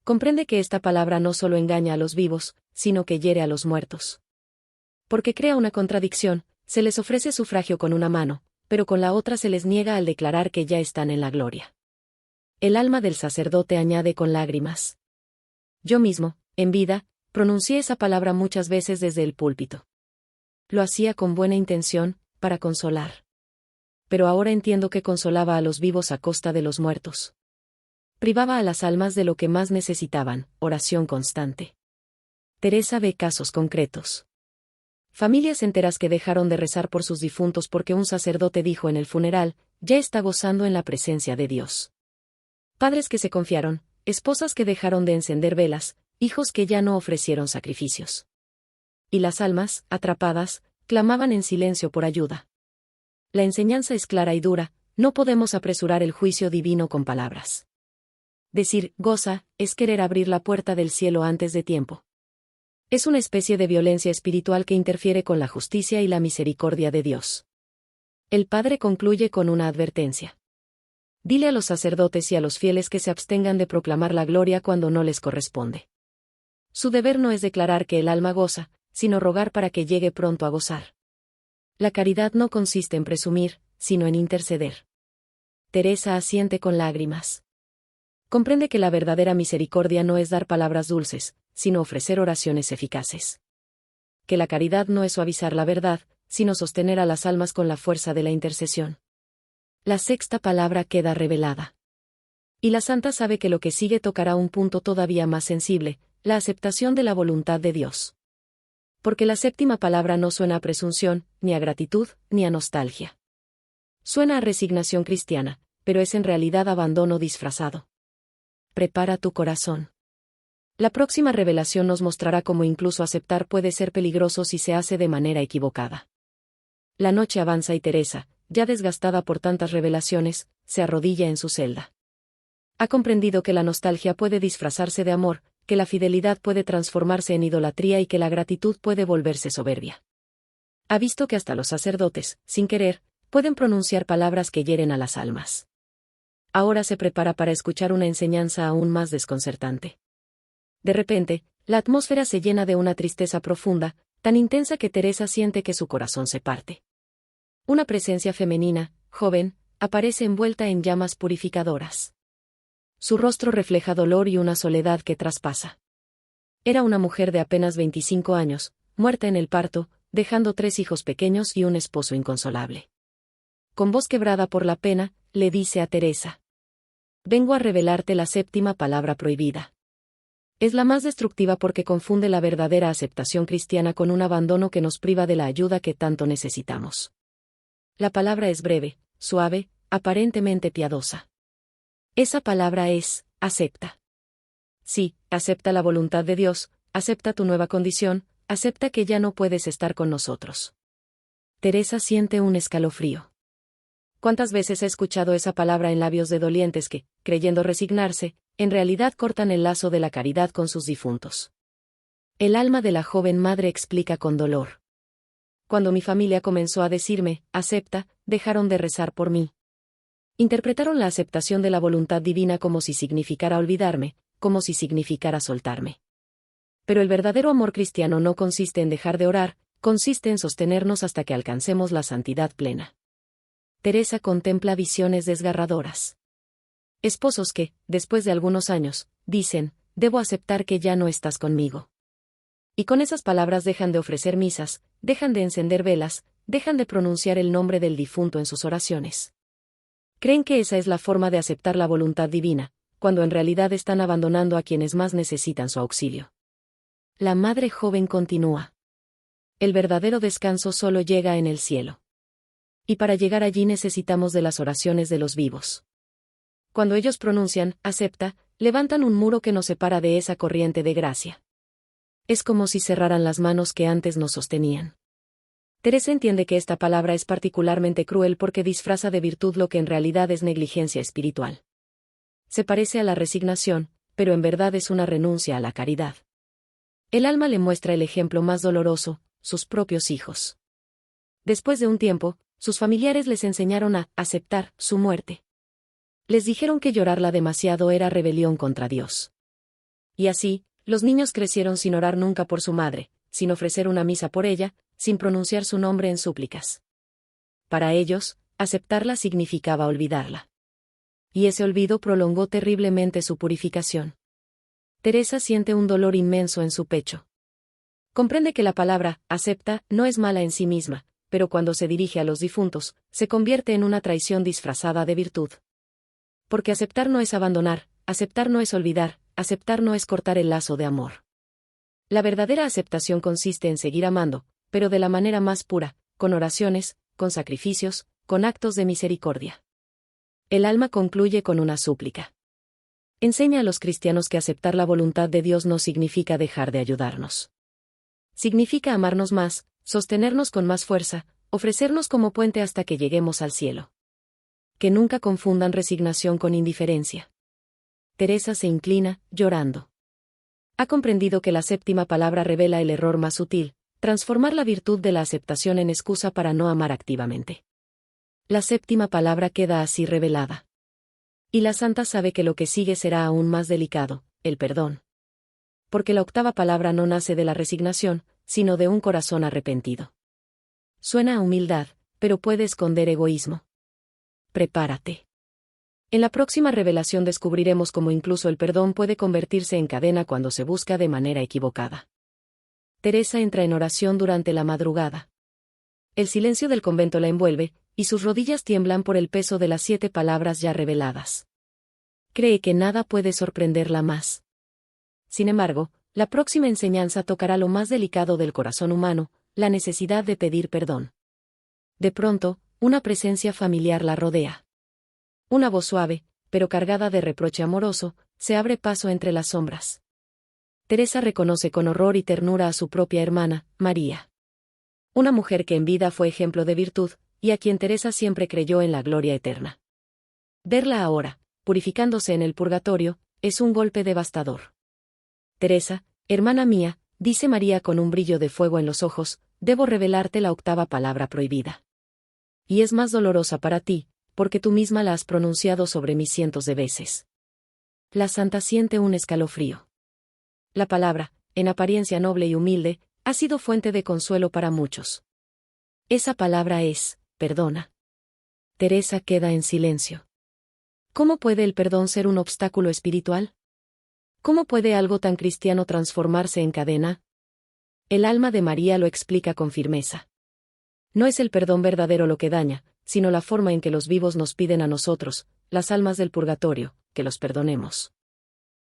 Comprende que esta palabra no solo engaña a los vivos, sino que hiere a los muertos. Porque crea una contradicción, se les ofrece sufragio con una mano, pero con la otra se les niega al declarar que ya están en la gloria. El alma del sacerdote añade con lágrimas. Yo mismo, en vida, pronuncié esa palabra muchas veces desde el púlpito. Lo hacía con buena intención, para consolar. Pero ahora entiendo que consolaba a los vivos a costa de los muertos. Privaba a las almas de lo que más necesitaban, oración constante. Teresa ve casos concretos. Familias enteras que dejaron de rezar por sus difuntos porque un sacerdote dijo en el funeral, ya está gozando en la presencia de Dios. Padres que se confiaron, esposas que dejaron de encender velas, hijos que ya no ofrecieron sacrificios. Y las almas, atrapadas, clamaban en silencio por ayuda. La enseñanza es clara y dura, no podemos apresurar el juicio divino con palabras. Decir, goza, es querer abrir la puerta del cielo antes de tiempo. Es una especie de violencia espiritual que interfiere con la justicia y la misericordia de Dios. El padre concluye con una advertencia. Dile a los sacerdotes y a los fieles que se abstengan de proclamar la gloria cuando no les corresponde. Su deber no es declarar que el alma goza, sino rogar para que llegue pronto a gozar. La caridad no consiste en presumir, sino en interceder. Teresa asiente con lágrimas. Comprende que la verdadera misericordia no es dar palabras dulces, sino ofrecer oraciones eficaces. Que la caridad no es suavizar la verdad, sino sostener a las almas con la fuerza de la intercesión. La sexta palabra queda revelada. Y la santa sabe que lo que sigue tocará un punto todavía más sensible, la aceptación de la voluntad de Dios. Porque la séptima palabra no suena a presunción, ni a gratitud, ni a nostalgia. Suena a resignación cristiana, pero es en realidad abandono disfrazado. Prepara tu corazón. La próxima revelación nos mostrará cómo incluso aceptar puede ser peligroso si se hace de manera equivocada. La noche avanza y Teresa, ya desgastada por tantas revelaciones, se arrodilla en su celda. Ha comprendido que la nostalgia puede disfrazarse de amor, que la fidelidad puede transformarse en idolatría y que la gratitud puede volverse soberbia. Ha visto que hasta los sacerdotes, sin querer, pueden pronunciar palabras que hieren a las almas. Ahora se prepara para escuchar una enseñanza aún más desconcertante. De repente, la atmósfera se llena de una tristeza profunda, tan intensa que Teresa siente que su corazón se parte. Una presencia femenina, joven, aparece envuelta en llamas purificadoras. Su rostro refleja dolor y una soledad que traspasa. Era una mujer de apenas 25 años, muerta en el parto, dejando 3 hijos pequeños y un esposo inconsolable. Con voz quebrada por la pena, le dice a Teresa: vengo a revelarte la séptima palabra prohibida. Es la más destructiva porque confunde la verdadera aceptación cristiana con un abandono que nos priva de la ayuda que tanto necesitamos. La palabra es breve, suave, aparentemente piadosa. Esa palabra es, acepta. Sí, acepta la voluntad de Dios, acepta tu nueva condición, acepta que ya no puedes estar con nosotros. Teresa siente un escalofrío. ¿Cuántas veces he escuchado esa palabra en labios de dolientes que, creyendo resignarse, en realidad cortan el lazo de la caridad con sus difuntos? El alma de la joven madre explica con dolor. Cuando mi familia comenzó a decirme, acepta, dejaron de rezar por mí. Interpretaron la aceptación de la voluntad divina como si significara olvidarme, como si significara soltarme. Pero el verdadero amor cristiano no consiste en dejar de orar, consiste en sostenernos hasta que alcancemos la santidad plena. Teresa contempla visiones desgarradoras. Esposos que, después de algunos años, dicen, debo aceptar que ya no estás conmigo. Y con esas palabras dejan de ofrecer misas, dejan de encender velas, dejan de pronunciar el nombre del difunto en sus oraciones. Creen que esa es la forma de aceptar la voluntad divina, cuando en realidad están abandonando a quienes más necesitan su auxilio. La madre joven continúa. El verdadero descanso solo llega en el cielo. Y para llegar allí necesitamos de las oraciones de los vivos. Cuando ellos pronuncian, acepta, levantan un muro que nos separa de esa corriente de gracia. Es como si cerraran las manos que antes nos sostenían. Teresa entiende que esta palabra es particularmente cruel porque disfraza de virtud lo que en realidad es negligencia espiritual. Se parece a la resignación, pero en verdad es una renuncia a la caridad. El alma le muestra el ejemplo más doloroso, sus propios hijos. Después de un tiempo, sus familiares les enseñaron a aceptar su muerte. Les dijeron que llorarla demasiado era rebelión contra Dios. Y así, los niños crecieron sin orar nunca por su madre, sin ofrecer una misa por ella, sin pronunciar su nombre en súplicas. Para ellos, aceptarla significaba olvidarla. Y ese olvido prolongó terriblemente su purificación. Teresa siente un dolor inmenso en su pecho. Comprende que la palabra acepta no es mala en sí misma, pero cuando se dirige a los difuntos, se convierte en una traición disfrazada de virtud. Porque aceptar no es abandonar, aceptar no es olvidar, aceptar no es cortar el lazo de amor. La verdadera aceptación consiste en seguir amando, pero de la manera más pura, con oraciones, con sacrificios, con actos de misericordia. El alma concluye con una súplica. Enseña a los cristianos que aceptar la voluntad de Dios no significa dejar de ayudarnos. Significa amarnos más, sostenernos con más fuerza, ofrecernos como puente hasta que lleguemos al cielo. Que nunca confundan resignación con indiferencia. Teresa se inclina, llorando. Ha comprendido que la séptima palabra revela el error más sutil, transformar la virtud de la aceptación en excusa para no amar activamente. La séptima palabra queda así revelada. Y la santa sabe que lo que sigue será aún más delicado, el perdón. Porque la octava palabra no nace de la resignación, sino de un corazón arrepentido. Suena a humildad, pero puede esconder egoísmo. Prepárate. En la próxima revelación descubriremos cómo incluso el perdón puede convertirse en cadena cuando se busca de manera equivocada. Teresa entra en oración durante la madrugada. El silencio del convento la envuelve, y sus rodillas tiemblan por el peso de las 7 palabras ya reveladas. Cree que nada puede sorprenderla más. Sin embargo, la próxima enseñanza tocará lo más delicado del corazón humano, la necesidad de pedir perdón. De pronto, una presencia familiar la rodea. Una voz suave, pero cargada de reproche amoroso, se abre paso entre las sombras. Teresa reconoce con horror y ternura a su propia hermana, María. Una mujer que en vida fue ejemplo de virtud, y a quien Teresa siempre creyó en la gloria eterna. Verla ahora, purificándose en el purgatorio, es un golpe devastador. Teresa, hermana mía, dice María con un brillo de fuego en los ojos, debo revelarte la octava palabra prohibida. Y es más dolorosa para ti, porque tú misma la has pronunciado sobre mí cientos de veces. La santa siente un escalofrío. La palabra, en apariencia noble y humilde, ha sido fuente de consuelo para muchos. Esa palabra es, perdona. Teresa queda en silencio. ¿Cómo puede el perdón ser un obstáculo espiritual? ¿Cómo puede algo tan cristiano transformarse en cadena? El alma de María lo explica con firmeza. No es el perdón verdadero lo que daña, sino la forma en que los vivos nos piden a nosotros, las almas del purgatorio, que los perdonemos.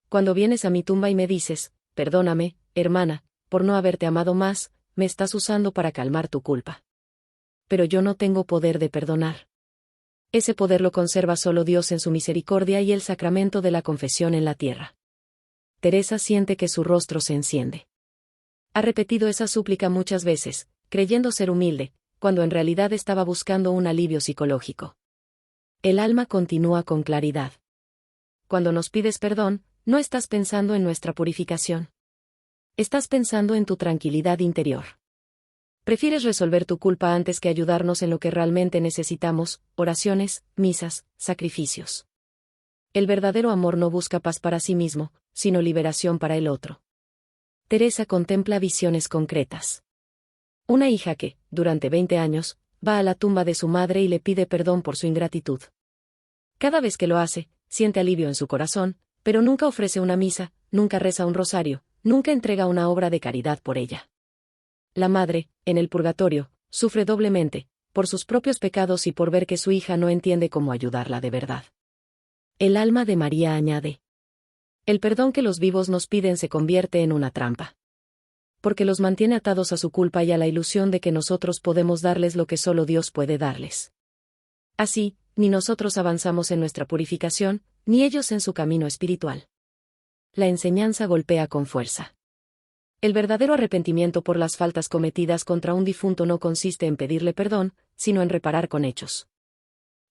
Cuando vienes a mi tumba y me dices, perdóname, hermana, por no haberte amado más, me estás usando para calmar tu culpa. Pero yo no tengo poder de perdonar. Ese poder lo conserva solo Dios en su misericordia y el sacramento de la confesión en la tierra. Teresa siente que su rostro se enciende. Ha repetido esa súplica muchas veces, creyendo ser humilde, cuando en realidad estaba buscando un alivio psicológico. El alma continúa con claridad. Cuando nos pides perdón, no estás pensando en nuestra purificación. Estás pensando en tu tranquilidad interior. Prefieres resolver tu culpa antes que ayudarnos en lo que realmente necesitamos, oraciones, misas, sacrificios. El verdadero amor no busca paz para sí mismo, sino liberación para el otro. Teresa contempla visiones concretas. Una hija que, durante 20 años, va a la tumba de su madre y le pide perdón por su ingratitud. Cada vez que lo hace, siente alivio en su corazón, pero nunca ofrece una misa, nunca reza un rosario, nunca entrega una obra de caridad por ella. La madre, en el purgatorio, sufre doblemente, por sus propios pecados y por ver que su hija no entiende cómo ayudarla de verdad. El alma de María añade: el perdón que los vivos nos piden se convierte en una trampa. Porque los mantiene atados a su culpa y a la ilusión de que nosotros podemos darles lo que solo Dios puede darles. Así, ni nosotros avanzamos en nuestra purificación, ni ellos en su camino espiritual. La enseñanza golpea con fuerza. el verdadero arrepentimiento por las faltas cometidas contra un difunto no consiste en pedirle perdón, sino en reparar con hechos.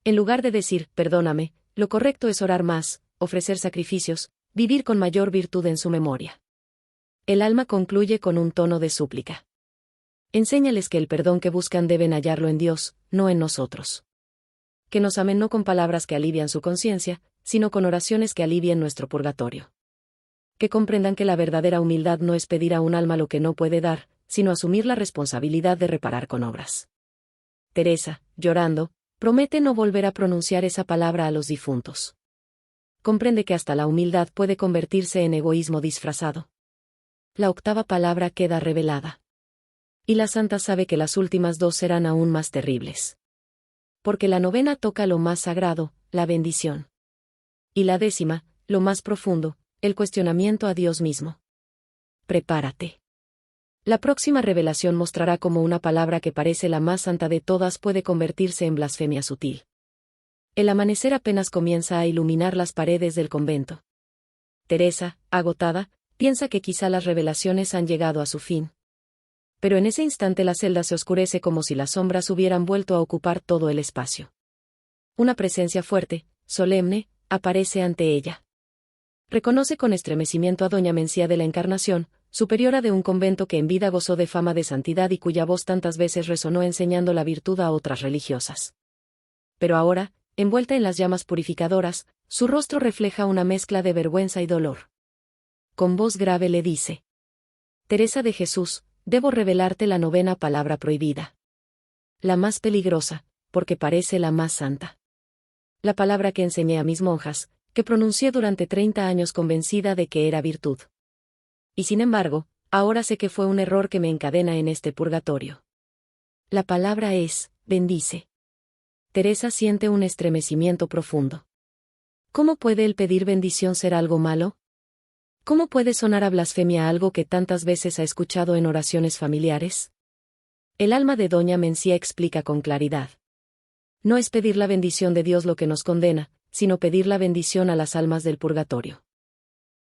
En lugar de decir, perdóname, lo correcto es orar más, ofrecer sacrificios, vivir con mayor virtud en su memoria. El alma concluye con un tono de súplica. Enséñales que el perdón que buscan deben hallarlo en Dios, no en nosotros. Que nos amen no con palabras que alivian su conciencia, sino con oraciones que alivien nuestro purgatorio. Que comprendan que la verdadera humildad no es pedir a un alma lo que no puede dar, sino asumir la responsabilidad de reparar con obras. Teresa, llorando, promete no volver a pronunciar esa palabra a los difuntos. Comprende que hasta la humildad puede convertirse en egoísmo disfrazado. La octava palabra queda revelada. Y la santa sabe que las últimas dos serán aún más terribles. Porque la novena toca lo más sagrado, la bendición. Y la décima, lo más profundo, el cuestionamiento a Dios mismo. Prepárate. La próxima revelación mostrará cómo una palabra que parece la más santa de todas puede convertirse en blasfemia sutil. El amanecer apenas comienza a iluminar las paredes del convento. Teresa, agotada, piensa que quizá las revelaciones han llegado a su fin. Pero en ese instante la celda se oscurece como si las sombras hubieran vuelto a ocupar todo el espacio. Una presencia fuerte, solemne, aparece ante ella. Reconoce con estremecimiento a doña Mencía de la Encarnación, superiora de un convento que en vida gozó de fama de santidad y cuya voz tantas veces resonó enseñando la virtud a otras religiosas. Pero ahora, envuelta en las llamas purificadoras, su rostro refleja una mezcla de vergüenza y dolor. Con voz grave le dice: Teresa de Jesús, debo revelarte la novena palabra prohibida. La más peligrosa, porque parece la más santa. La palabra que enseñé a mis monjas, que pronuncié durante 30 años convencida de que era virtud. Y sin embargo, ahora sé que fue un error que me encadena en este purgatorio. La palabra es, bendice. Teresa siente un estremecimiento profundo. ¿Cómo puede el pedir bendición ser algo malo? ¿Cómo puede sonar a blasfemia algo que tantas veces ha escuchado en oraciones familiares? El alma de doña Mencía explica con claridad. No es pedir la bendición de Dios lo que nos condena, sino pedir la bendición a las almas del purgatorio.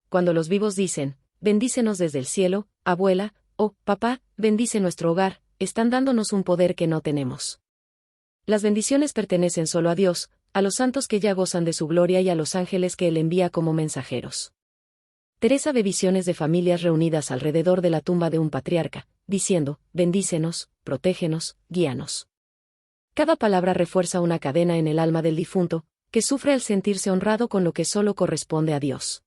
Cuando los vivos dicen, bendícenos desde el cielo, abuela, o papá, bendice nuestro hogar, están dándonos un poder que no tenemos. Las bendiciones pertenecen solo a Dios, a los santos que ya gozan de su gloria y a los ángeles que Él envía como mensajeros. Teresa ve visiones de familias reunidas alrededor de la tumba de un patriarca, diciendo, bendícenos, protégenos, guíanos. Cada palabra refuerza una cadena en el alma del difunto, que sufre al sentirse honrado con lo que solo corresponde a Dios.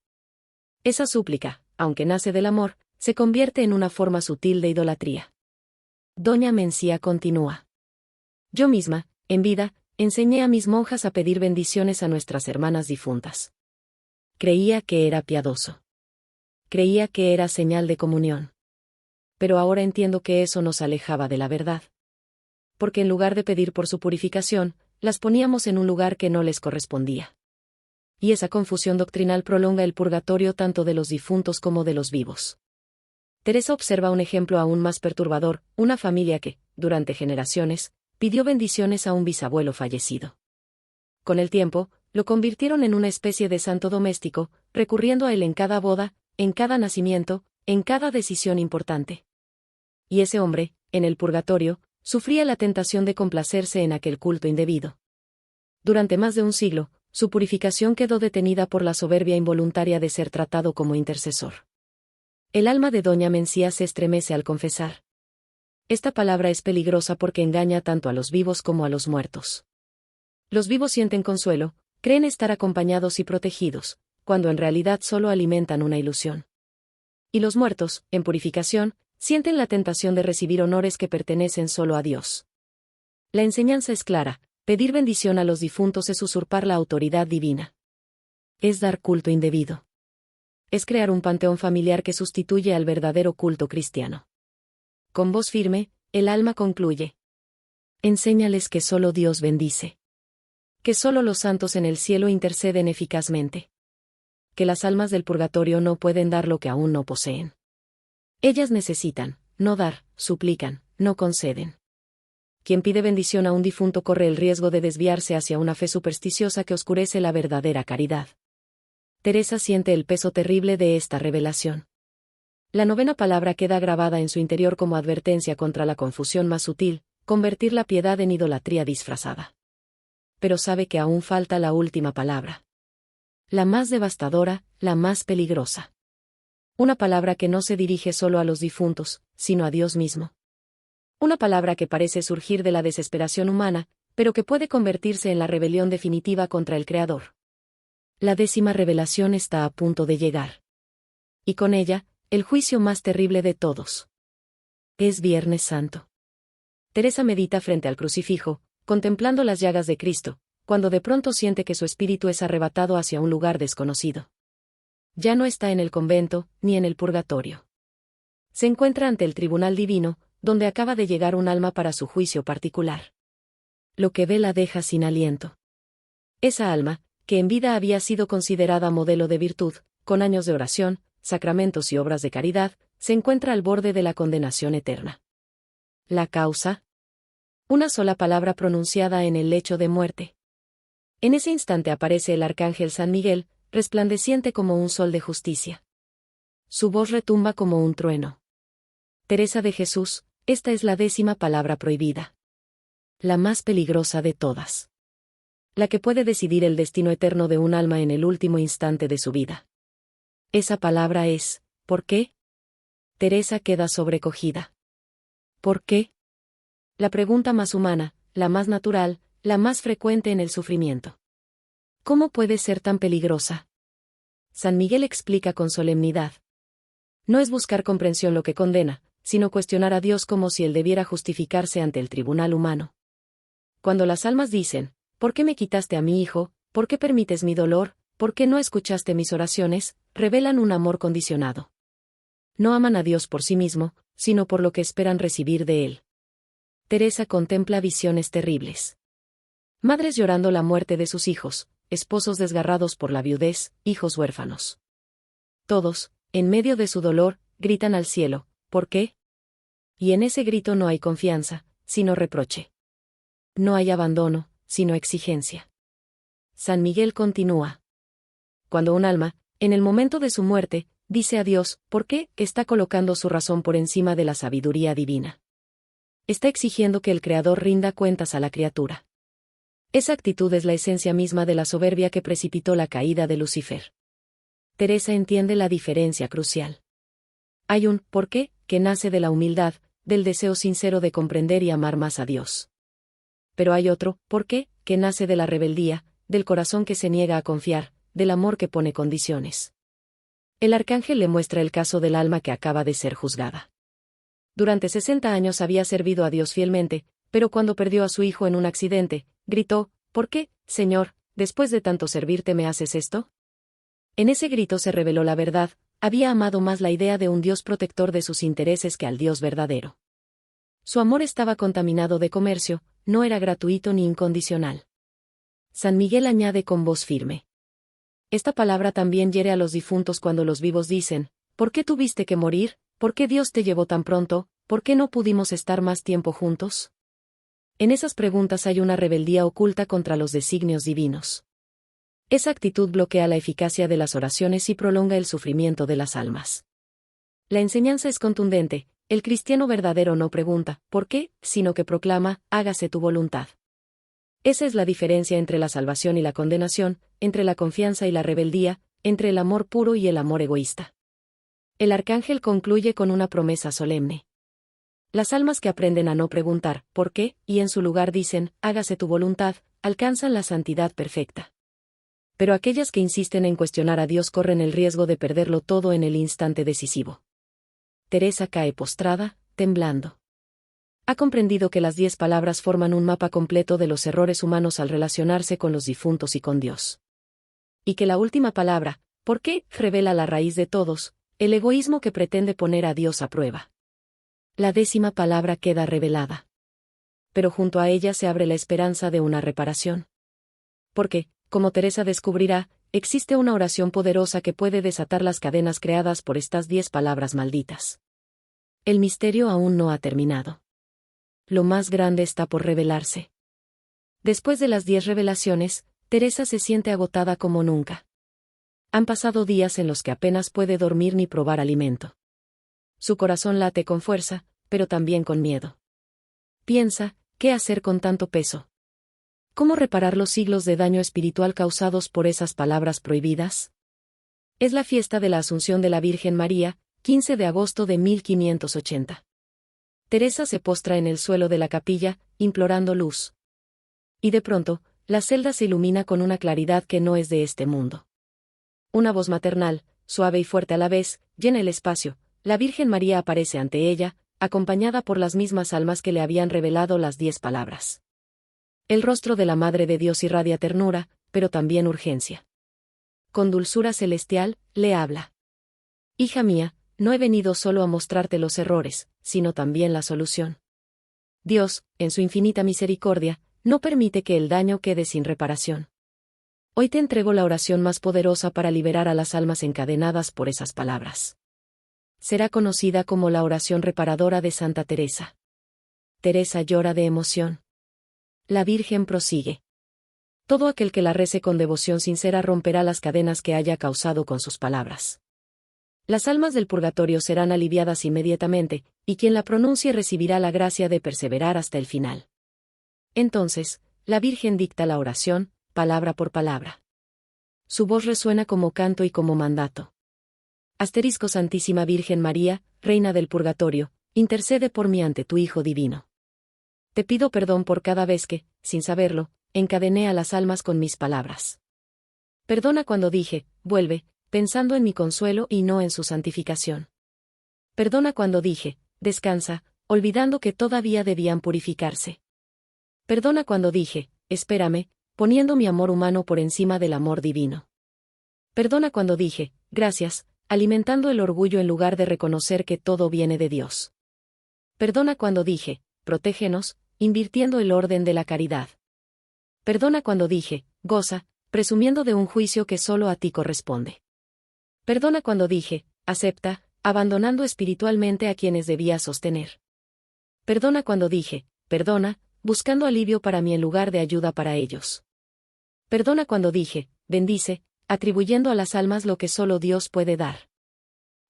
Esa súplica, aunque nace del amor, se convierte en una forma sutil de idolatría. Doña Mencía continúa. Yo misma, en vida, enseñé a mis monjas a pedir bendiciones a nuestras hermanas difuntas. Creía que era piadoso. Creía que era señal de comunión. Pero ahora entiendo que eso nos alejaba de la verdad. Porque en lugar de pedir por su purificación, las poníamos en un lugar que no les correspondía. Y esa confusión doctrinal prolonga el purgatorio tanto de los difuntos como de los vivos. Teresa observa un ejemplo aún más perturbador, una familia que, durante generaciones, pidió bendiciones a un bisabuelo fallecido. Con el tiempo, lo convirtieron en una especie de santo doméstico, recurriendo a él en cada boda, en cada nacimiento, en cada decisión importante. Y ese hombre, en el purgatorio, sufría la tentación de complacerse en aquel culto indebido. Durante más de un siglo, su purificación quedó detenida por la soberbia involuntaria de ser tratado como intercesor. El alma de doña Mencía se estremece al confesar. Esta palabra es peligrosa porque engaña tanto a los vivos como a los muertos. Los vivos sienten consuelo, creen estar acompañados y protegidos, cuando en realidad solo alimentan una ilusión. Y los muertos, en purificación, sienten la tentación de recibir honores que pertenecen solo a Dios. La enseñanza es clara: pedir bendición a los difuntos es usurpar la autoridad divina. Es dar culto indebido. Es crear un panteón familiar que sustituye al verdadero culto cristiano. Con voz firme, el alma concluye. Enséñales que solo Dios bendice. Que solo los santos en el cielo interceden eficazmente. Que las almas del purgatorio no pueden dar lo que aún no poseen. Ellas necesitan, no dar, suplican, no conceden. Quien pide bendición a un difunto corre el riesgo de desviarse hacia una fe supersticiosa que oscurece la verdadera caridad. Teresa siente el peso terrible de esta revelación. La novena palabra queda grabada en su interior como advertencia contra la confusión más sutil, convertir la piedad en idolatría disfrazada. Pero sabe que aún falta la última palabra. La más devastadora, la más peligrosa. Una palabra que no se dirige solo a los difuntos, sino a Dios mismo. Una palabra que parece surgir de la desesperación humana, pero que puede convertirse en la rebelión definitiva contra el Creador. La 10ª revelación está a punto de llegar. Y con ella, el juicio más terrible de todos. Es Viernes Santo. Teresa medita frente al crucifijo, contemplando las llagas de Cristo, cuando de pronto siente que su espíritu es arrebatado hacia un lugar desconocido. Ya no está en el convento, ni en el purgatorio. Se encuentra ante el tribunal divino, donde acaba de llegar un alma para su juicio particular. Lo que ve la deja sin aliento. Esa alma, que en vida había sido considerada modelo de virtud, con años de oración, sacramentos y obras de caridad, se encuentra al borde de la condenación eterna. ¿La causa? Una sola palabra pronunciada en el lecho de muerte. En ese instante aparece el arcángel San Miguel, resplandeciente como un sol de justicia. Su voz retumba como un trueno. Teresa de Jesús, esta es la 10ª palabra prohibida. La más peligrosa de todas. La que puede decidir el destino eterno de un alma en el último instante de su vida. Esa palabra es, ¿por qué? Teresa queda sobrecogida. ¿Por qué? La pregunta más humana, la más natural, la más frecuente en el sufrimiento. ¿Cómo puede ser tan peligrosa? San Miguel explica con solemnidad. No es buscar comprensión lo que condena, sino cuestionar a Dios como si él debiera justificarse ante el tribunal humano. Cuando las almas dicen, ¿por qué me quitaste a mi hijo? ¿Por qué permites mi dolor? ¿Por qué no escuchaste mis oraciones? Revelan un amor condicionado. No aman a Dios por sí mismo, sino por lo que esperan recibir de él. Teresa contempla visiones terribles. Madres llorando la muerte de sus hijos, esposos desgarrados por la viudez, hijos huérfanos. Todos, en medio de su dolor, gritan al cielo, ¿por qué? Y en ese grito no hay confianza, sino reproche. No hay abandono, sino exigencia. San Miguel continúa. Cuando un alma, en el momento de su muerte, dice a Dios, ¿por qué? Está colocando su razón por encima de la sabiduría divina. Está exigiendo que el Creador rinda cuentas a la criatura. Esa actitud es la esencia misma de la soberbia que precipitó la caída de Lucifer. Teresa entiende la diferencia crucial. Hay un ¿por qué? Que nace de la humildad, del deseo sincero de comprender y amar más a Dios. Pero hay otro ¿por qué? Que nace de la rebeldía, del corazón que se niega a confiar, del amor que pone condiciones. El arcángel le muestra el caso del alma que acaba de ser juzgada. Durante 60 años había servido a Dios fielmente, pero cuando perdió a su hijo en un accidente, gritó, ¿por qué, Señor, después de tanto servirte me haces esto? En ese grito se reveló la verdad, había amado más la idea de un Dios protector de sus intereses que al Dios verdadero. Su amor estaba contaminado de comercio, no era gratuito ni incondicional. San Miguel añade con voz firme. Esta palabra también hiere a los difuntos cuando los vivos dicen, ¿por qué tuviste que morir? ¿Por qué Dios te llevó tan pronto? ¿Por qué no pudimos estar más tiempo juntos? En esas preguntas hay una rebeldía oculta contra los designios divinos. Esa actitud bloquea la eficacia de las oraciones y prolonga el sufrimiento de las almas. La enseñanza es contundente, el cristiano verdadero no pregunta, ¿por qué?, sino que proclama, hágase tu voluntad. Esa es la diferencia entre la salvación y la condenación, entre la confianza y la rebeldía, entre el amor puro y el amor egoísta. El arcángel concluye con una promesa solemne. Las almas que aprenden a no preguntar, ¿por qué?, y en su lugar dicen, hágase tu voluntad, alcanzan la santidad perfecta. Pero aquellas que insisten en cuestionar a Dios corren el riesgo de perderlo todo en el instante decisivo. Teresa cae postrada, temblando. Ha comprendido que las 10 palabras forman un mapa completo de los errores humanos al relacionarse con los difuntos y con Dios. Y que la última palabra, ¿por qué?, revela la raíz de todos, el egoísmo que pretende poner a Dios a prueba. La 10ª palabra queda revelada. Pero junto a ella se abre la esperanza de una reparación. Porque, como Teresa descubrirá, existe una oración poderosa que puede desatar las cadenas creadas por estas 10 palabras malditas. El misterio aún no ha terminado. Lo más grande está por revelarse. Después de las 10 revelaciones, Teresa se siente agotada como nunca. Han pasado días en los que apenas puede dormir ni probar alimento. Su corazón late con fuerza, pero también con miedo. Piensa, ¿qué hacer con tanto peso? ¿Cómo reparar los siglos de daño espiritual causados por esas palabras prohibidas? Es la fiesta de la Asunción de la Virgen María, 15 de agosto de 1580. Teresa se postra en el suelo de la capilla, implorando luz. Y de pronto, la celda se ilumina con una claridad que no es de este mundo. Una voz maternal, suave y fuerte a la vez, llena el espacio. La Virgen María aparece ante ella, acompañada por las mismas almas que le habían revelado las 10 palabras. El rostro de la Madre de Dios irradia ternura, pero también urgencia. Con dulzura celestial, le habla. Hija mía, no he venido solo a mostrarte los errores, sino también la solución. Dios, en su infinita misericordia, no permite que el daño quede sin reparación. Hoy te entrego la oración más poderosa para liberar a las almas encadenadas por esas palabras. Será conocida como la oración reparadora de Santa Teresa. Teresa llora de emoción. La Virgen prosigue. Todo aquel que la rece con devoción sincera romperá las cadenas que haya causado con sus palabras. Las almas del purgatorio serán aliviadas inmediatamente, y quien la pronuncie recibirá la gracia de perseverar hasta el final. Entonces, la Virgen dicta la oración, palabra por palabra. Su voz resuena como canto y como mandato. Asterisco Santísima Virgen María, Reina del Purgatorio, intercede por mí ante tu Hijo Divino. Te pido perdón por cada vez que, sin saberlo, encadené a las almas con mis palabras. Perdona cuando dije, vuelve, pensando en mi consuelo y no en su santificación. Perdona cuando dije, descansa, olvidando que todavía debían purificarse. Perdona cuando dije, espérame, poniendo mi amor humano por encima del amor divino. Perdona cuando dije, gracias, alimentando el orgullo en lugar de reconocer que todo viene de Dios. Perdona cuando dije, protégenos, invirtiendo el orden de la caridad. Perdona cuando dije, goza, presumiendo de un juicio que solo a ti corresponde. Perdona cuando dije, acepta, abandonando espiritualmente a quienes debía sostener. Perdona cuando dije, perdona, buscando alivio para mí en lugar de ayuda para ellos. Perdona cuando dije, bendice, atribuyendo a las almas lo que solo Dios puede dar.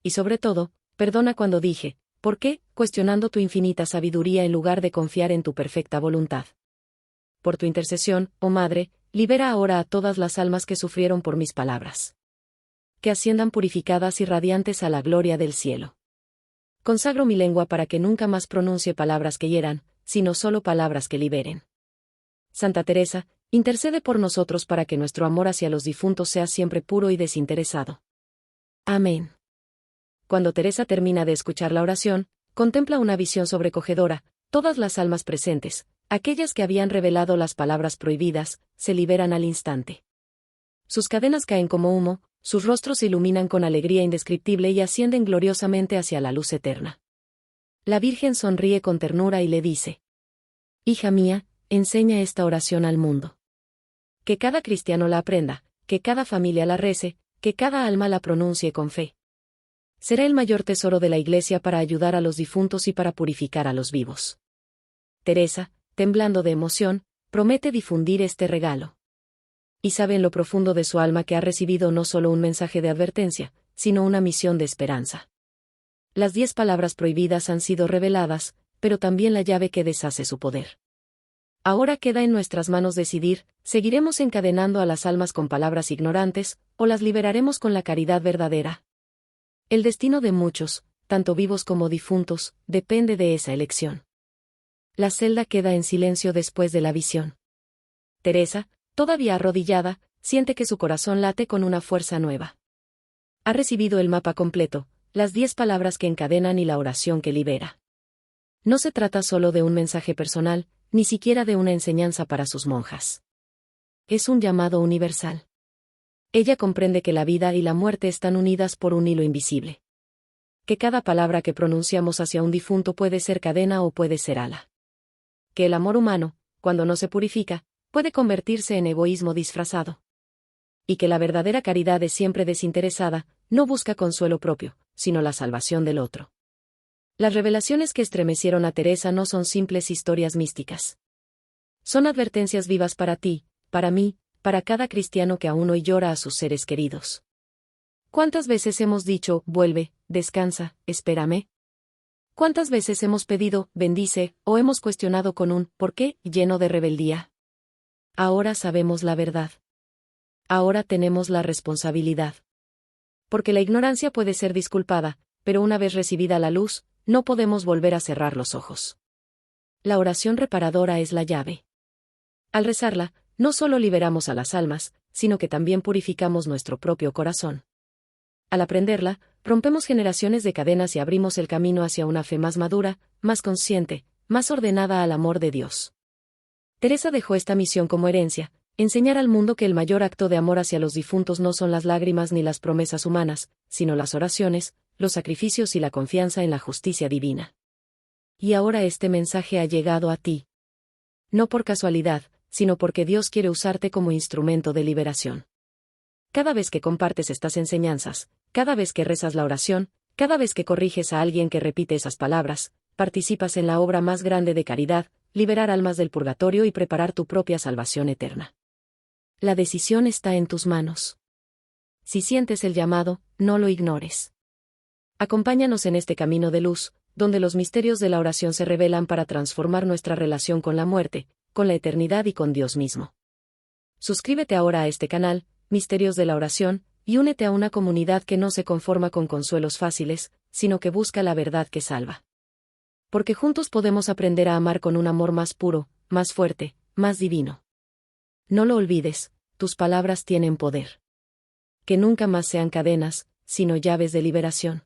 Y sobre todo, perdona cuando dije, ¿por qué?, cuestionando tu infinita sabiduría en lugar de confiar en tu perfecta voluntad. Por tu intercesión, oh Madre, libera ahora a todas las almas que sufrieron por mis palabras. Que asciendan purificadas y radiantes a la gloria del cielo. Consagro mi lengua para que nunca más pronuncie palabras que hieran, sino solo palabras que liberen. Santa Teresa, intercede por nosotros para que nuestro amor hacia los difuntos sea siempre puro y desinteresado. Amén. Cuando Teresa termina de escuchar la oración, contempla una visión sobrecogedora. Todas las almas presentes, aquellas que habían revelado las palabras prohibidas, se liberan al instante. Sus cadenas caen como humo, sus rostros se iluminan con alegría indescriptible y ascienden gloriosamente hacia la luz eterna. La Virgen sonríe con ternura y le dice: Hija mía, enseña esta oración al mundo. Que cada cristiano la aprenda, que cada familia la rece, que cada alma la pronuncie con fe. Será el mayor tesoro de la Iglesia para ayudar a los difuntos y para purificar a los vivos. Teresa, temblando de emoción, promete difundir este regalo. Y sabe en lo profundo de su alma que ha recibido no solo un mensaje de advertencia, sino una misión de esperanza. Las 10 palabras prohibidas han sido reveladas, pero también la llave que deshace su poder. Ahora queda en nuestras manos decidir, ¿seguiremos encadenando a las almas con palabras ignorantes, o las liberaremos con la caridad verdadera? El destino de muchos, tanto vivos como difuntos, depende de esa elección. La celda queda en silencio después de la visión. Teresa, todavía arrodillada, siente que su corazón late con una fuerza nueva. Ha recibido el mapa completo, las 10 palabras que encadenan y la oración que libera. No se trata solo de un mensaje personal, ni siquiera de una enseñanza para sus monjas. Es un llamado universal. Ella comprende que la vida y la muerte están unidas por un hilo invisible. Que cada palabra que pronunciamos hacia un difunto puede ser cadena o puede ser ala. Que el amor humano, cuando no se purifica, puede convertirse en egoísmo disfrazado. Y que la verdadera caridad es siempre desinteresada, no busca consuelo propio, sino la salvación del otro. Las revelaciones que estremecieron a Teresa no son simples historias místicas. Son advertencias vivas para ti, para mí, para cada cristiano que aún hoy llora a sus seres queridos. ¿Cuántas veces hemos dicho, vuelve, descansa, espérame? ¿Cuántas veces hemos pedido, bendice, o hemos cuestionado con un ¿por qué? Lleno de rebeldía? Ahora sabemos la verdad. Ahora tenemos la responsabilidad. Porque la ignorancia puede ser disculpada, pero una vez recibida la luz, no podemos volver a cerrar los ojos. La oración reparadora es la llave. Al rezarla, no solo liberamos a las almas, sino que también purificamos nuestro propio corazón. Al aprenderla, rompemos generaciones de cadenas y abrimos el camino hacia una fe más madura, más consciente, más ordenada al amor de Dios. Teresa dejó esta misión como herencia: enseñar al mundo que el mayor acto de amor hacia los difuntos no son las lágrimas ni las promesas humanas, sino las oraciones, los sacrificios y la confianza en la justicia divina. Y ahora este mensaje ha llegado a ti. No por casualidad, sino porque Dios quiere usarte como instrumento de liberación. Cada vez que compartes estas enseñanzas, cada vez que rezas la oración, cada vez que corriges a alguien que repite esas palabras, participas en la obra más grande de caridad: liberar almas del purgatorio y preparar tu propia salvación eterna. La decisión está en tus manos. Si sientes el llamado, no lo ignores. Acompáñanos en este camino de luz, donde los misterios de la oración se revelan para transformar nuestra relación con la muerte, con la eternidad y con Dios mismo. Suscríbete ahora a este canal, Misterios de la Oración, y únete a una comunidad que no se conforma con consuelos fáciles, sino que busca la verdad que salva. Porque juntos podemos aprender a amar con un amor más puro, más fuerte, más divino. No lo olvides, tus palabras tienen poder. Que nunca más sean cadenas, sino llaves de liberación.